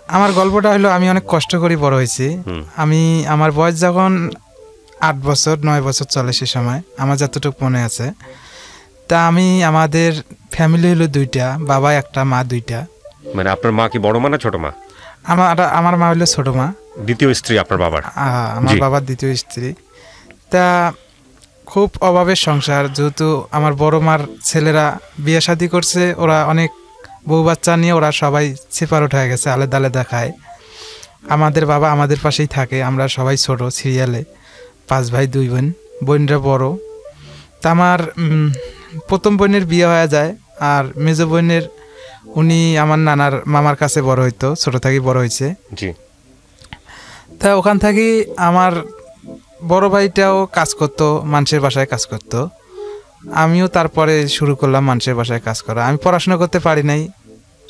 আমার গল্পটা হলো আমি অনেক কষ্ট করে বড় হয়েছি। আমি আমার বয়স যখন 8 বছর 9 বছর চলে সে সময় আমার যতটুকু মনে আছে। তা আমি আমাদের ফ্যামিলি হলো 2টা, বাবা একটা মা 2টা। মানে আপনার মা কি বড় মা না ছোট মা? আমার মা হলো ছোট মা, দ্বিতীয় স্ত্রী আপনার বাবার। আমার বাবার দ্বিতীয় স্ত্রী। তা খুব অভাবের সংসার, যেহেতু আমার বড় মার ছেলেরা বিয়ে শাদী করছে, ওরা অনেক বউ বাচ্চা নিয়ে ওরা সবাই সেপারেট হয়ে গেছে, আলাদা আলাদা খায়। আমাদের বাবা আমাদের পাশেই থাকে, আমরা সবাই ছোট সিরিয়ালে 5 ভাই 2 বোন, বোনরা বড়। তা আমার প্রথম বোনের বিয়ে হয়ে যায়, আর মেজো বোনের উনি আমার নানার মামার কাছে বড় হইতো, ছোট থেকে বড় হয়েছে। তা ওখান থেকে আমার বড় ভাইটাও কাজ করতো, মানুষের বাসায় কাজ করতো। আমিও তারপরে শুরু করলাম মানুষের বাসায় কাজ করা। আমি পড়াশোনা করতে পারি নাই,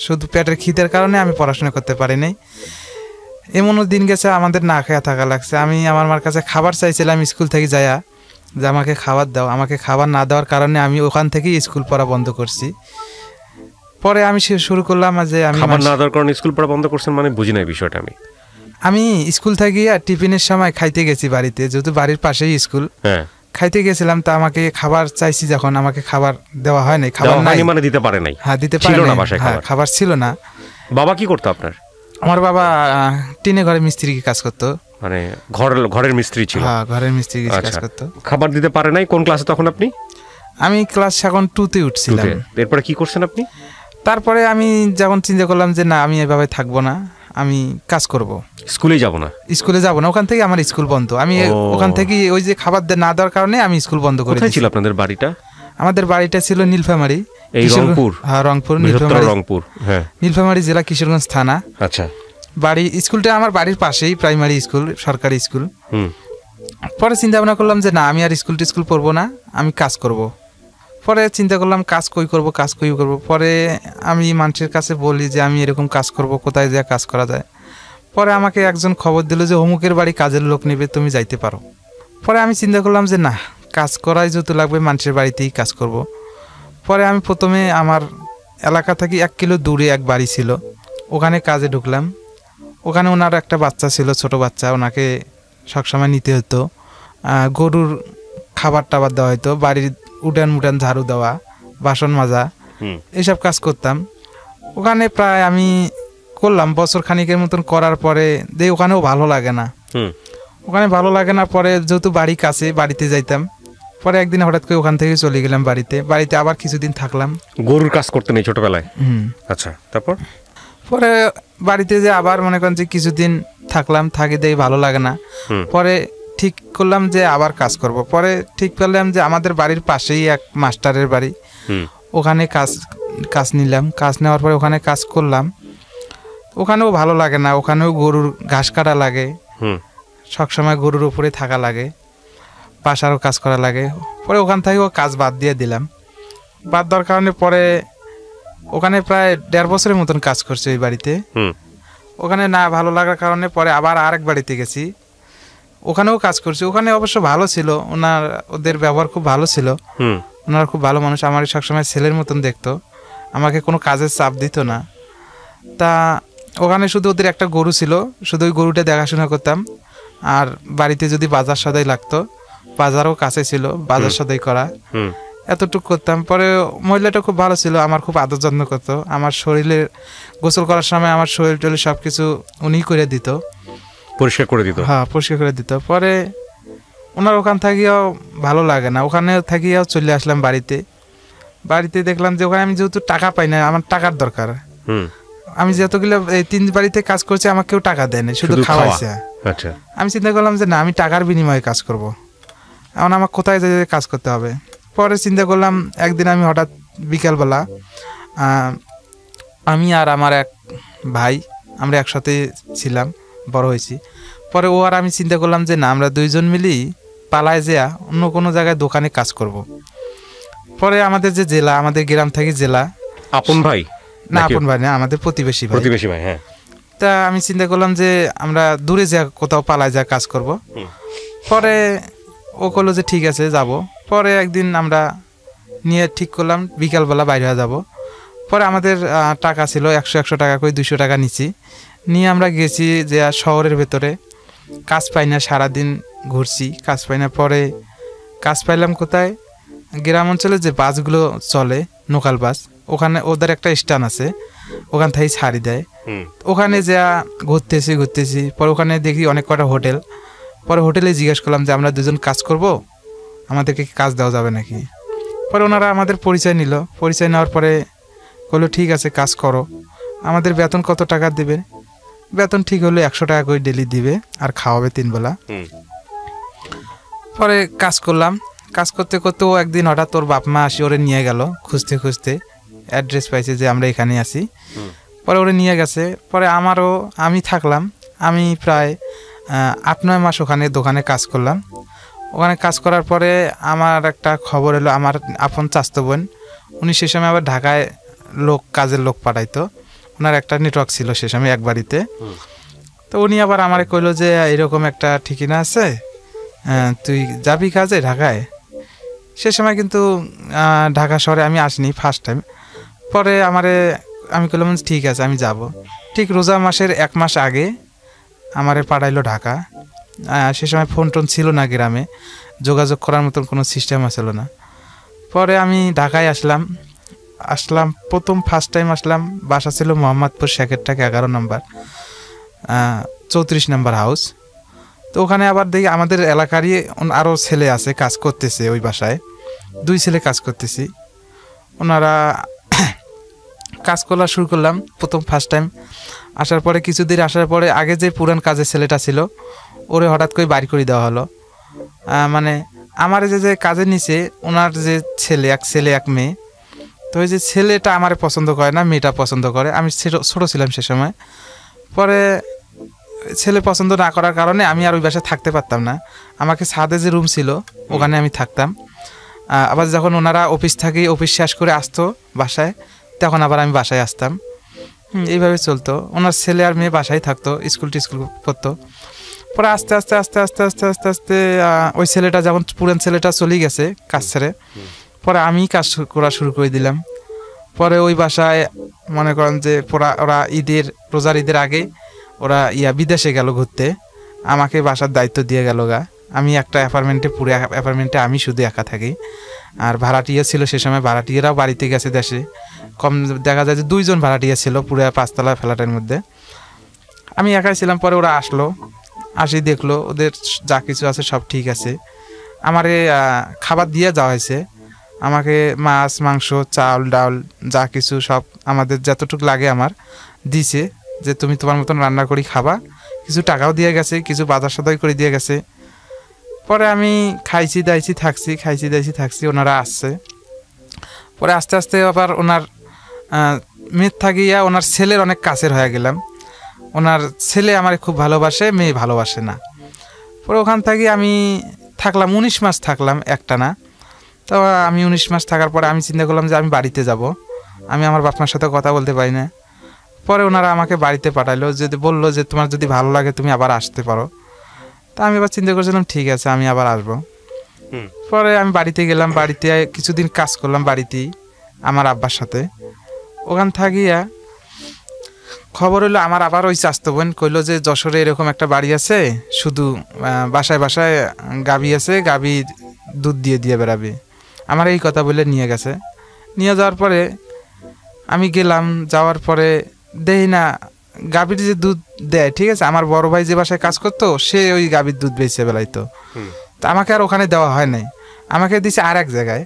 শুধু পেটের খিদের কারণে আমি পড়াশোনা করতে পারি নাই। এমনও দিন গেছে আমাদের না খেয়ে থাকা লাগছে। আমি আমার মার কাছে খাবার চাইছিলাম স্কুল থেকে যাইয়া, যে আমাকে খাবার দাও। আমাকে খাবার না দেওয়ার কারণে আমি ওখান থেকেই স্কুল পড়া বন্ধ করছি। পরে আমি শুরু করলাম যে আমি খাবার না দেওয়ার কারণে স্কুল পড়া বন্ধ করছেন, মানে বুঝি নাই বিষয়টা। আমি স্কুল থেকে টিফিনের সময় খাইতে গেছি বাড়িতে, যেহেতু বাড়ির পাশেই স্কুল। খাইতে গেছিলাম, তা আমাকে খাবার চাইছি, যখন আমাকে খাবার দেওয়া হয় নাই। খাবার নাই মানে দিতে পারে নাই। হ্যাঁ, দিতে পারে না, খাবার ছিল না। বাবা কি করতো আপনার? আমার বাবা টিনে ঘরে মিস্ত্রি কাজ করতো, মানে ঘরের মিস্ত্রি ছিল। হ্যাঁ, ঘরের মিস্ত্রি কাজ করতো। খাবার দিতে পারে নাই। কোন ক্লাসে তখন আপনি? আমি ক্লাস এখন 2তে উঠছিলাম। এরপরে কি করছেন আপনি? তারপরে আমি যখন চিন্তা করলাম যে না, আমি এভাবে থাকবো না, আমি কাজ করব। স্কুলে যাব না? স্কুলে যাব না, ওখান থেকে আমার স্কুল বন্ধ। আমি ওখান থেকে ওই যে খাবার না দেওয়ার কারণে আমি স্কুল বন্ধ করে দিয়েছি। কোথায় ছিল আপনাদের বাড়িটা? আমাদের বাড়িটা ছিল নীলফামারী, এই রংপুর। হ্যাঁ, রংপুর, রংপুর। হ্যাঁ, নীলফামারী জেলা, কিশোরগঞ্জ থানা। আচ্ছা। বাড়ি স্কুলটা আমার বাড়ির পাশেই, প্রাইমারি স্কুল, সরকারি স্কুল। পরে চিন্তা ভাবনা করলাম যে না, আমি আর স্কুল পড়বো না, আমি কাজ করব। পরে চিন্তা করলাম কাজ কই করব। পরে আমি মানুষের কাছে বলি যে আমি এরকম কাজ করব, কোথায় যা কাজ করা যায়। পরে আমাকে একজন খবর দিল যে অমুকের বাড়ি কাজের লোক নেবে, তুমি যাইতে পারো। পরে আমি চিন্তা করলাম যে না, কাজ করাই যত লাগবে মানুষের বাড়িতেই কাজ করব। পরে আমি প্রথমে আমার এলাকা থেকে 1 কিলো দূরে এক বাড়ি ছিল, ওখানে কাজে ঢুকলাম। ওখানে ওনার একটা বাচ্চা ছিল, ছোট বাচ্চা, ওনাকে সবসময় নিতে হতো। গরুর খাবার টাবার দেওয়া হতো, বাড়ির উঠান ঝাড়ু দেওয়া, বাসন মাজা, এইসব কাজ করতাম। ওখানে প্রায় আমি করলাম বছর খানিকের মতন। করার পরে ওখানেও ভালো লাগে না। পরে যেহেতু বাড়ি কাছে, বাড়িতে যাইতাম। পরে একদিন হঠাৎ করে ওখান থেকে চলে গেলাম বাড়িতে আবার কিছুদিন থাকলাম। গরুর কাজ করতে নেই ছোটবেলায়? আচ্ছা, তারপর? পরে বাড়িতে যে আবার মনে করেন যে কিছুদিন থাকলাম, ভালো লাগে না। পরে ঠিক করলাম যে আবার কাজ করব। পরে ঠিক করলাম যে আমাদের বাড়ির পাশেই এক মাস্টারের বাড়ি, ওখানে কাজ নিলাম। কাজ নেওয়ার পরে ওখানে কাজ করলাম। ওখানেও ভালো লাগে না, ওখানেও গরুর ঘাস কাটা লাগে, সবসময় গরুর উপরে থাকা লাগে, বাসারও কাজ করা লাগে। পরে ওখান থেকেও কাজ বাদ দিয়ে দিলাম। বাদ দেওয়ার কারণে পরে ওখানে প্রায় 1.5 বছরের মতন কাজ করছে ওই বাড়িতে। ওখানে না ভালো লাগার কারণে পরে আবার আরেক বাড়িতে গেছি, ওখানেও কাজ করছি। ওখানে অবশ্য ভালো ছিল, ওদের ব্যবহার খুব ভালো ছিল। ওনারা খুব ভালো মানুষ, আমার সবসময় ছেলের মতন দেখতো, আমাকে কোনো কাজের চাপ দিত না। তা ওখানে শুধু ওদের একটা গরু ছিল, শুধু ওই গরুটা দেখাশোনা করতাম। আর বাড়িতে যদি বাজার সদাই লাগতো, বাজারও কাছে ছিল, বাজার সদাই করা, এতটুকু করতাম। পরে মহিলাটা খুব ভালো ছিল, আমার খুব আদর যত্ন করতো। আমার শরীরে গোসল করার সময় আমার শরীর টরীর সব কিছু উনি করে দিত, পরিষ্কার করে দিত। হ্যাঁ, পরিষ্কার করে দিত। পরে ওনার ওখান থাকিও ভালো লাগে না, ওখানে থাকিও চলে আসলাম বাড়িতে। দেখলাম যে ওখানে আমি যেহেতু টাকা পাই না, আমার টাকার দরকার। আমি যতগুলো এই 3 বাড়িতে কাজ করছি, আমাকে কেউ টাকা দেয় না, শুধু খাওয়াইছে। আচ্ছা, আমি চিন্তা করলাম যে না, আমি টাকার বিনিময়ে কাজ করব, এখন আমার কোথায় যেয়ে কাজ করতে হবে। পরে চিন্তা করলাম, একদিন আমি হঠাৎ বিকালবেলা, আমি আর আমার এক ভাই, আমরা একসাথে ছিলাম, বড় হয়েছি। পরে ও আর আমি চিন্তা করলাম যে না, আমরা 2 জন মিলেই পালায় যেয়া অন্য কোনো জায়গায় দোকানে কাজ করব। পরে আমাদের যে জেলা, আমাদের গ্রাম থেকে জেলা, আপন ভাই না, আপন ভাই না, আমাদের প্রতিবেশী ভাই। হ্যাঁ। তা আমি চিন্তা করলাম যে আমরা দূরে যা কোথাও পালায় যা কাজ করব। পরে ও বললো যে ঠিক আছে, যাব। পরে একদিন আমরা নিয়ে ঠিক করলাম বিকালবেলা বাইরে হয়ে যাব। পরে আমাদের টাকা ছিল 100 টাকা করে, 200 টাকা নিছি, নিয়ে আমরা গেছি যে শহরের ভেতরে। কাজ পাই না, সারাদিন ঘুরছি, কাজ পাই না। পরে কাজ পাইলাম কোথায়, গ্রাম অঞ্চলে যে বাসগুলো চলে, লোকাল বাস, ওখানে ওদের একটা স্ট্যান্ড আছে, ওখান থেকেই ছাড়ি দেয়। ওখানে যা ঘুরতেছি, পরে ওখানে দেখি অনেক কটা হোটেল। পরে হোটেলে জিজ্ঞেস করলাম যে আমরা দুজন কাজ করব, আমাদেরকে কাজ দেওয়া যাবে নাকি। পরে ওনারা আমাদের পরিচয় নিল, পরিচয় নেওয়ার পরে বললো ঠিক আছে কাজ করো। আমাদের বেতন কত টাকা দেবে, বেতন ঠিক হলো 100 টাকা করে ডেলি দিবে, আর খাওয়াবে 3 বেলা। পরে কাজ করলাম, কাজ করতে করতে ও একদিন হঠাৎ তোর বাপ মা আসি ওরে নিয়ে গেল, খুঁজতে খুঁজতে অ্যাড্রেস পাইছে যে আমরা এখানে আছি। পরে ওরে নিয়ে গেছে। পরে আমি থাকলাম, আমি প্রায় 8-9 মাস ওখানে দোকানে কাজ করলাম। ওখানে কাজ করার পরে আমার একটা খবর এলো, আমার আপন চাচতো বোন, উনি সে সময় আবার ঢাকায় কাজের লোক পাঠাইতো, ওনার একটা নেটওয়ার্ক ছিল সে সময় এক বাড়িতে। তো উনি আবার আমারে কইলো যে এরকম একটা ঠিকানা আছে, তুই যাবি কাজে ঢাকায়। সে সময় কিন্তু ঢাকা শহরে আমি আসিনি, ফার্স্ট টাইম। পরে আমি কইলাম ঠিক আছে আমি যাব। ঠিক রোজা মাসের 1 মাস আগে আমারে পাঠাইলো ঢাকা। সে সময় ফোন টোন ছিল না, গ্রামে যোগাযোগ করার মতন কোনো সিস্টেম ছিল না। পরে আমি ঢাকায় আসলাম প্রথম ফার্স্ট টাইম আসলাম। বাসা ছিল মোহাম্মদপুর সেকেরটাকে 11 নম্বর 34 নম্বর হাউস। তো ওখানে আবার দেখি আমাদের এলাকারই আরও ছেলে আছে কাজ করতেছে, ওই বাসায় 2 ছেলে কাজ করতেছি। ওনারা কাজ করা শুরু করলাম প্রথম ফার্স্ট টাইম আসার পরে, কিছুদিন আসার পরে আগে যে পুরান কাজের ছেলেটা ছিল ওরে হঠাৎ করে বাড়ি করে দেওয়া হলো। মানে আমার যে কাজে নিচে ওনার যে এক ছেলে এক মেয়ে, তো ওই যে ছেলেটা আমার পছন্দ করে না, মেয়েটা পছন্দ করে। আমি ছোটো ছিলাম সে সময়। পরে ছেলে পছন্দ না করার কারণে আমি আর ওই বাসায় থাকতে পারতাম না। আমাকে ছাদে যে রুম ছিল ওখানে আমি থাকতাম। আবার যখন ওনারা অফিস শেষ করে আসতো বাসায়, তখন আবার আমি বাসায় আসতাম। এইভাবে চলতো। ওনার ছেলে আর মেয়ে বাসায় থাকতো, স্কুল পড়তো। পরে আস্তে আস্তে ওই ছেলেটা, যেমন পুরান ছেলেটা চলে গেছে কাজ ছেড়ে, পরে আমি কাজ করা শুরু করে দিলাম। পরে ওই বাসায় মনে করেন যে ওরা রোজার ঈদের আগে ওরা বিদেশে গেল ঘুরতে, আমাকে বাসার দায়িত্ব দিয়ে গেল গা। আমি একটা অ্যাপার্টমেন্টে আমি শুধু একা থাকি। আর ভাড়াটিয়া ছিল সে সময়, ভাড়াটিয়ারাও বাড়িতে গেছে দেশে। কম দেখা যায় যে 2 জন ভাড়াটিয়া ছিল পুরো 5 তলা ফ্ল্যাটের মধ্যে, আমি একাই ছিলাম। পরে ওরা আসি দেখলো ওদের যা কিছু আছে সব ঠিক আছে। আমারে খাবার দিয়ে যাওয়া হয়েছে, আমাকে মাছ মাংস চাল ডাল যা কিছু সব আমাদের যতটুকু লাগে আমার দিছে, যে তুমি তোমার মতন রান্না করি খাবা। কিছু টাকাও দিয়ে গেছে, কিছু বাজার সদাই করে দিয়ে গেছে। পরে আমি খাইছি দাইছি থাকছি, ওনারা আসছে। পরে আস্তে আস্তে আবার ওনার মেয়ের থাকিয়া ওনার ছেলের অনেক কাছের হয়ে গেলাম। ওনার ছেলে আমার খুব ভালোবাসে, মেয়ে ভালোবাসে না। পরে ওখান থেকে আমি থাকলাম 19 মাস থাকলাম একটানা। তো আমি 19 মাস থাকার পরে আমি চিন্তা করলাম যে আমি বাড়িতে যাব, আমি আমার বাপ মার সাথে কথা বলতে পারি না। পরে ওনারা আমাকে বাড়িতে পাঠাইলো, বললো যে তোমার যদি ভালো লাগে তুমি আবার আসতে পারো। তা আমি আবার চিন্তা করছিলাম ঠিক আছে আমি আবার আসবো। পরে আমি বাড়িতে গেলাম, বাড়িতে কিছুদিন কাজ করলাম বাড়িতেই আমার আব্বার সাথে। ওখান থাকিয়া খবর হলো আমার আবার ওই চাচতো বোন কইলো যে যশোরে এরকম একটা বাড়ি আছে, শুধু বাসায় গাভী আছে, গাভী দুধ দিয়ে বেড়াবে। আমার এই কথা বলে নিয়ে গেছে। নিয়ে যাওয়ার পরে আমি গেলাম, যাওয়ার পরে দেখি না গাভীর যে দুধ দেয়, ঠিক আছে, আমার বড় ভাই যে বাসায় কাজ করতো সে ওই গাভীর দুধ বেচে বেলাইতো। তা আমাকে আর ওখানে দেওয়া হয় নাই, আমাকে দিছে আর এক জায়গায়,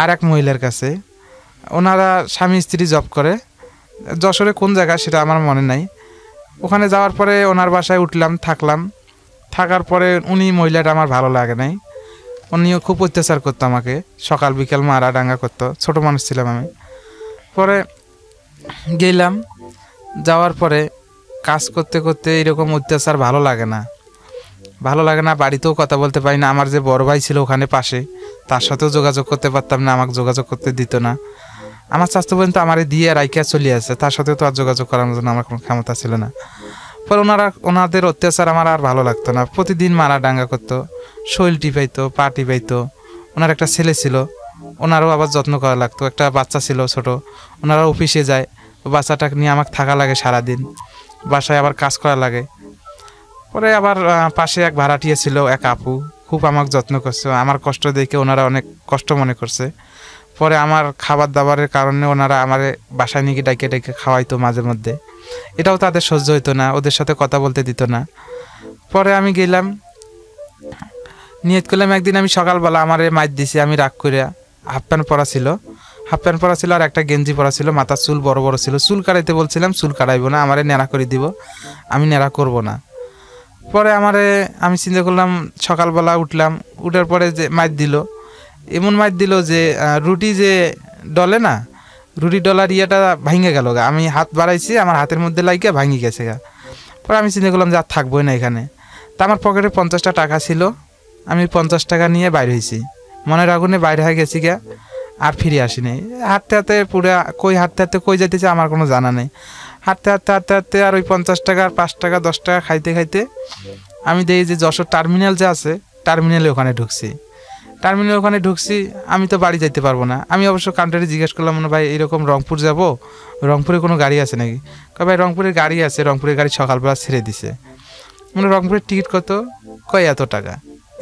আর এক মহিলার কাছে। ওনারা স্বামী স্ত্রী জব করে, যশোরে কোন জায়গা সেটা আমার মনে নাই। ওখানে যাওয়ার পরে ওনার বাসায় উঠলাম, থাকার পরে উনি মহিলাটা আমার ভালো লাগে নাই। উনিও খুব অত্যাচার করতো আমাকে, সকাল বিকাল মারা ডাঙ্গা করতো, ছোট মানুষ ছিলাম আমি। পরে গেলাম, যাওয়ার পরে কাজ করতে করতে এরকম অত্যাচার ভালো লাগে না, বাড়িতেও কথা বলতে পারি না। আমার যে বড় ভাই ছিল ওখানে পাশে, তার সাথেও যোগাযোগ করতে পারতাম না, আমাকে যোগাযোগ করতে দিত না। আমার স্বাস্থ্য পর্যন্ত আমার দিয়ে রাইকা চলে আসে, তার সাথেও তো আর যোগাযোগ করার জন্য আমার কোনো ক্ষমতা ছিল না। পরে ওনাদের অত্যাচার আমার আর ভালো লাগতো না। প্রতিদিন মারা ডাঙ্গা করতো, শৈল টিপাইতো, পা টিপাইতো। ওনার একটা ছেলে ছিল, ওনারও আবার যত্ন করা লাগতো, একটা বাচ্চা ছিল ছোট, ওনারা অফিসে যায়, বাচ্চাটাকে নিয়ে আমাকে থাকা লাগে সারাদিন, বাসায় আবার কাজ করা লাগে। পরে আবার পাশে এক ভাড়াটিয়া ছিল, এক আপু, খুব আমাকে যত্ন করছে, আমার কষ্ট দেখে ওনারা অনেক কষ্ট মনে করছে। পরে আমার খাবার দাবারের কারণে ওনারা আমার বাসায় নিয়ে ডাইকে ডাইকে খাওয়াইতো মাঝে মধ্যে, এটাও তাদের সহ্য হইতো না, ওদের সাথে কথা বলতে দিত না। পরে আমি গেলাম, নিয়ত করলাম একদিন আমি সকালবেলা আমারে মাইর দিছি, আমি রাগ করে হাফ প্যান্ট পরা ছিল, আর একটা গেঞ্জি পরা ছিল, মাথার চুল বড় বড় ছিল, চুল কাটাইতে বলছিলাম, চুল কাটাইবো না, আমারে ন্যাড়া করে দিব, আমি ন্যাড়া করব না। পরে আমি চিন্তা করলাম, সকালবেলা উঠলাম, উঠার পরে যে মাইর দিল, এমন মাইর দিল যে রুটি যে ডলে না, রুটি ডলার ইয়েটা ভাঙে গেল গা, আমি হাত বাড়াইছি, আমার হাতের মধ্যে লাগিয়ে ভাঙি গেছে গা। পরে আমি চিন্তা করলাম যে আর থাকবোই না এখানে। তা আমার পকেটে 50টা টাকা ছিল, আমি 50 টাকা নিয়ে বাইরে হয়েছি, মনের আগুনে বাইরে হয়ে গেছি গা, আর ফিরে আসিনি। হাঁটতে হাঁটতে পুরো হাঁটতে হাঁটতে কই যাইতেছে আমার কোনো জানা নেই। হাঁটতে হাঁটতে হাঁটতে হাঁটতে আর ওই 50 টাকা আর 5 টাকা 10 টাকা খাইতে খাইতে আমি দেখি যে যশোর টার্মিনাল যে আছে, টার্মিনালে ওখানে ঢুকছি। আমি তো বাড়ি যাইতে পারবো না। আমি অবশ্য কাউন্টারে জিজ্ঞেস করলাম, ভাই এরকম রংপুর যাব, রংপুরে কোনো গাড়ি আছে নাকি? ভাই রংপুরের গাড়ি আছে, রংপুরের গাড়ি সকালবেলা ছেড়ে দিছে। রংপুরের টিকিট কত? কয়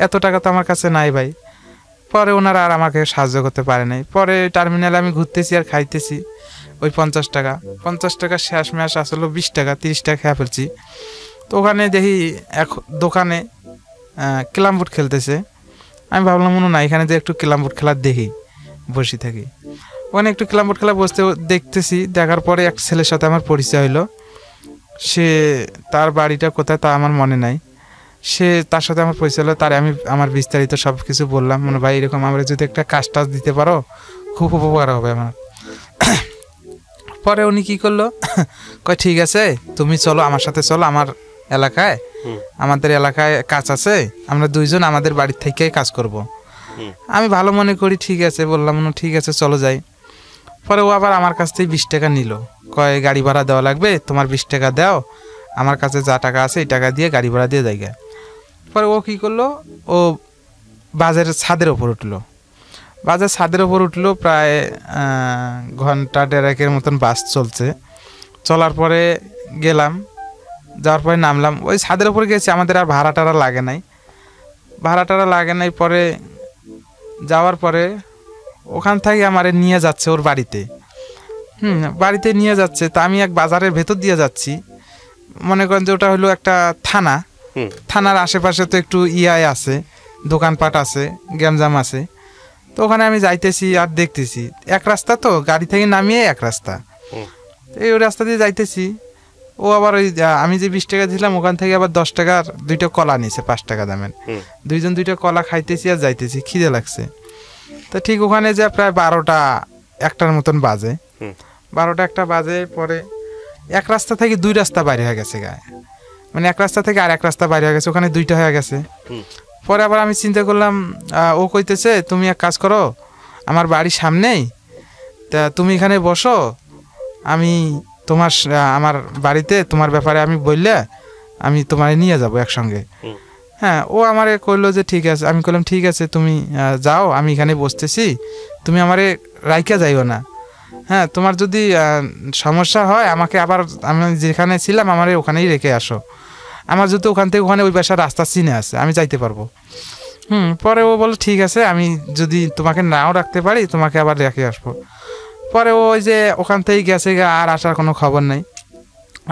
এত টাকা তো আমার কাছে নাই ভাই। পরে ওনারা আর আমাকে সাহায্য করতে পারে নাই। পরে টার্মিনালে আমি ঘুরতেছি আর খাইতেছি, ওই 50 টাকা শেষ ম্যাশ আসলো 20 টাকা 30 টাকা খেয়ে ফেলছি। তো ওখানে দেখি এক দোকানে ক্যারাম বোর্ড খেলতেছে। আমি ভাবলাম না, এখানে যে একটু ক্যারাম বোর্ড খেলা দেখি, বসে থাকি। ওখানে একটু ক্যারাম বোর্ড খেলা দেখতেছি। দেখার পরে এক ছেলের সাথে আমার পরিচয় হলো। সে, তার বাড়িটা কোথায় তা আমার মনে নাই, তার সাথে আমার পরিচয় হলো। তার আমি আমার বিস্তারিত সব কিছু বললাম, ভাই এরকম আমরা যদি একটা কাজ টাজ দিতে পারো খুব উপকার হবে আমার। পরে উনি কি করলো, কয় ঠিক আছে তুমি চলো আমার সাথে, চলো আমার এলাকায়, আমাদের এলাকায় কাজ আছে, আমরা দুইজন আমাদের বাড়ির থেকেই কাজ করব। আমি ভালো মনে করি, ঠিক আছে বললাম, ঠিক আছে চলো যাই। পরে ও আবার আমার কাছ থেকে 20 টাকা নিল, কয় গাড়ি ভাড়া দেওয়া লাগবে, তোমার 20 টাকা দাও, আমার কাছে যা টাকা আছে এই টাকা দিয়ে গাড়ি ভাড়া দিয়ে যাই। পরে ও কী করলো, ও বাজারের ছাদের ওপর উঠলো, প্রায় ঘন্টা দেড়েকের মতন বাস চলছে। চলার পরে গেলাম, যাওয়ার পরে নামলাম, ওই ছাদের ওপর গেছি, আমাদের আর ভাড়া টাড়া লাগে নাই। পরে যাওয়ার পরে ওখান থেকে আমারে নিয়ে যাচ্ছে ওর বাড়িতে, বাড়িতে নিয়ে যাচ্ছে। তা আমি এক বাজারের ভেতর দিয়ে যাচ্ছি, মনে করেন যে ওটা হলো একটা থানার আশেপাশে তো একটু আছে, দোকানপাট আছে, গ্যামজাম আছে। তো ওখানে আমি যাইতেছি আর দেখতেছি, এক রাস্তা তো, গাড়ি থেকে নামিয়ে এক রাস্তা, ওই রাস্তা দিয়ে যাইতেছি। ও আবার ওই আমি যে 20 টাকা দিলাম ওখান থেকে আবার 10 টাকার 2টা কলা নিয়েছে, 5 টাকা দামের। দুইজন 2টা কলা খাইতেছি আর যাইতেছি, খিদে লাগছে। তো ঠিক ওখানে যে প্রায় 12টা 1টার মতন বাজে, 12টা 1টা বাজে। পরে এক রাস্তা থেকে 2 রাস্তা বাইরে হয়ে গেছে গায়ে, এক রাস্তা থেকে আর এক রাস্তা বাইরে হয়ে গেছে, ওখানে 2টা হয়ে গেছে। পরে আবার আমি চিন্তা করলাম, ও কইতেছে তুমি এক কাজ করো, আমার বাড়ির সামনেই, তা তুমি এখানে বসো, আমি আমার বাড়িতে তোমার ব্যাপারে আমি বললে আমি তোমারে নিয়ে যাব একসঙ্গে। হ্যাঁ, ও আমারে কইলো যে ঠিক আছে। আমি কইলাম ঠিক আছে তুমি যাও, আমি এখানে বসতেছি, তুমি আমারে রাইকা যাইও না। হ্যাঁ, তোমার যদি সমস্যা হয় আমাকে আবার, আমি যেখানে ছিলাম আমারে ওখানেই রেখে আসো, আমার যদি ওখান থেকে ওখানে ওই বাসার রাস্তা চিনে আছে, আমি যাইতে পারবো। পরে ও বললো ঠিক আছে, আমি যদি তোমাকে নাও রাখতে পারি তোমাকে আবার রেখে আসবো। পরে ও ওই যে ওখান থেকে গেছে, আর আসার কোনো খবর নেই।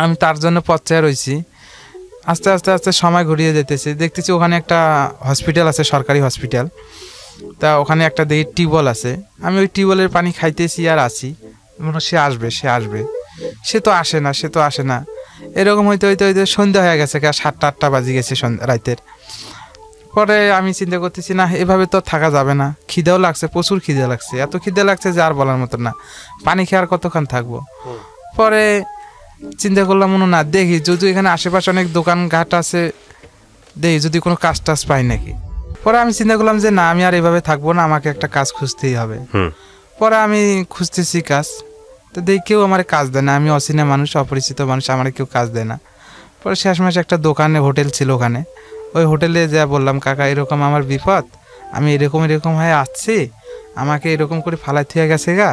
আমি তার জন্য পথচায় রয়েছি। আস্তে আস্তে আস্তে সময় ঘুরিয়ে যেতেছি, দেখতেছি ওখানে একটা হসপিটাল আছে, সরকারি হসপিটাল। তা ওখানে একটা দেখি টিউবওয়েল আছে, আমি ওই টিউবওয়েলের পানি খাইতেছি আর আছি, সে আসবে, সে তো আসে না। এরকম হইতে সন্ধ্যা হয়ে গেছে, 7টা 8টা বাজে গেছে রাতের। পরে আমি চিন্তা করতেছি, না এভাবে তো থাকা যাবে না, খিদেও লাগছে, প্রচুর খিদে লাগছে, এত খিদে লাগছে যে আর বলার মতো না, পানি খেয়ে কতক্ষণ থাকবো। পরে চিন্তা করলাম, না দেখি যদি এখানে আশেপাশে অনেক দোকান ঘাট আছে, দেখি যদি কোনো কাজ টাজ পাই নাকি। পরে আমি চিন্তা করলাম যে না, আমি আর এভাবে থাকবো না, আমাকে একটা কাজ খুঁজতেই হবে। পরে আমি খুঁজতেছি কাজ, তো দেখি কেউ আমার কাজ দেয় না, আমি অচেনা মানুষ, অপরিচিত মানুষ, আমার কেউ কাজ দেয় না। পরে শেষমেশ একটা দোকানে, হোটেল ছিল ওখানে, ওই হোটেলে যা বললাম কাকা এরকম আমার বিপদ, আমি এরকম হয়ে আসছি, আমাকে এরকম করে ফালাই থিয়ে গেছে গা,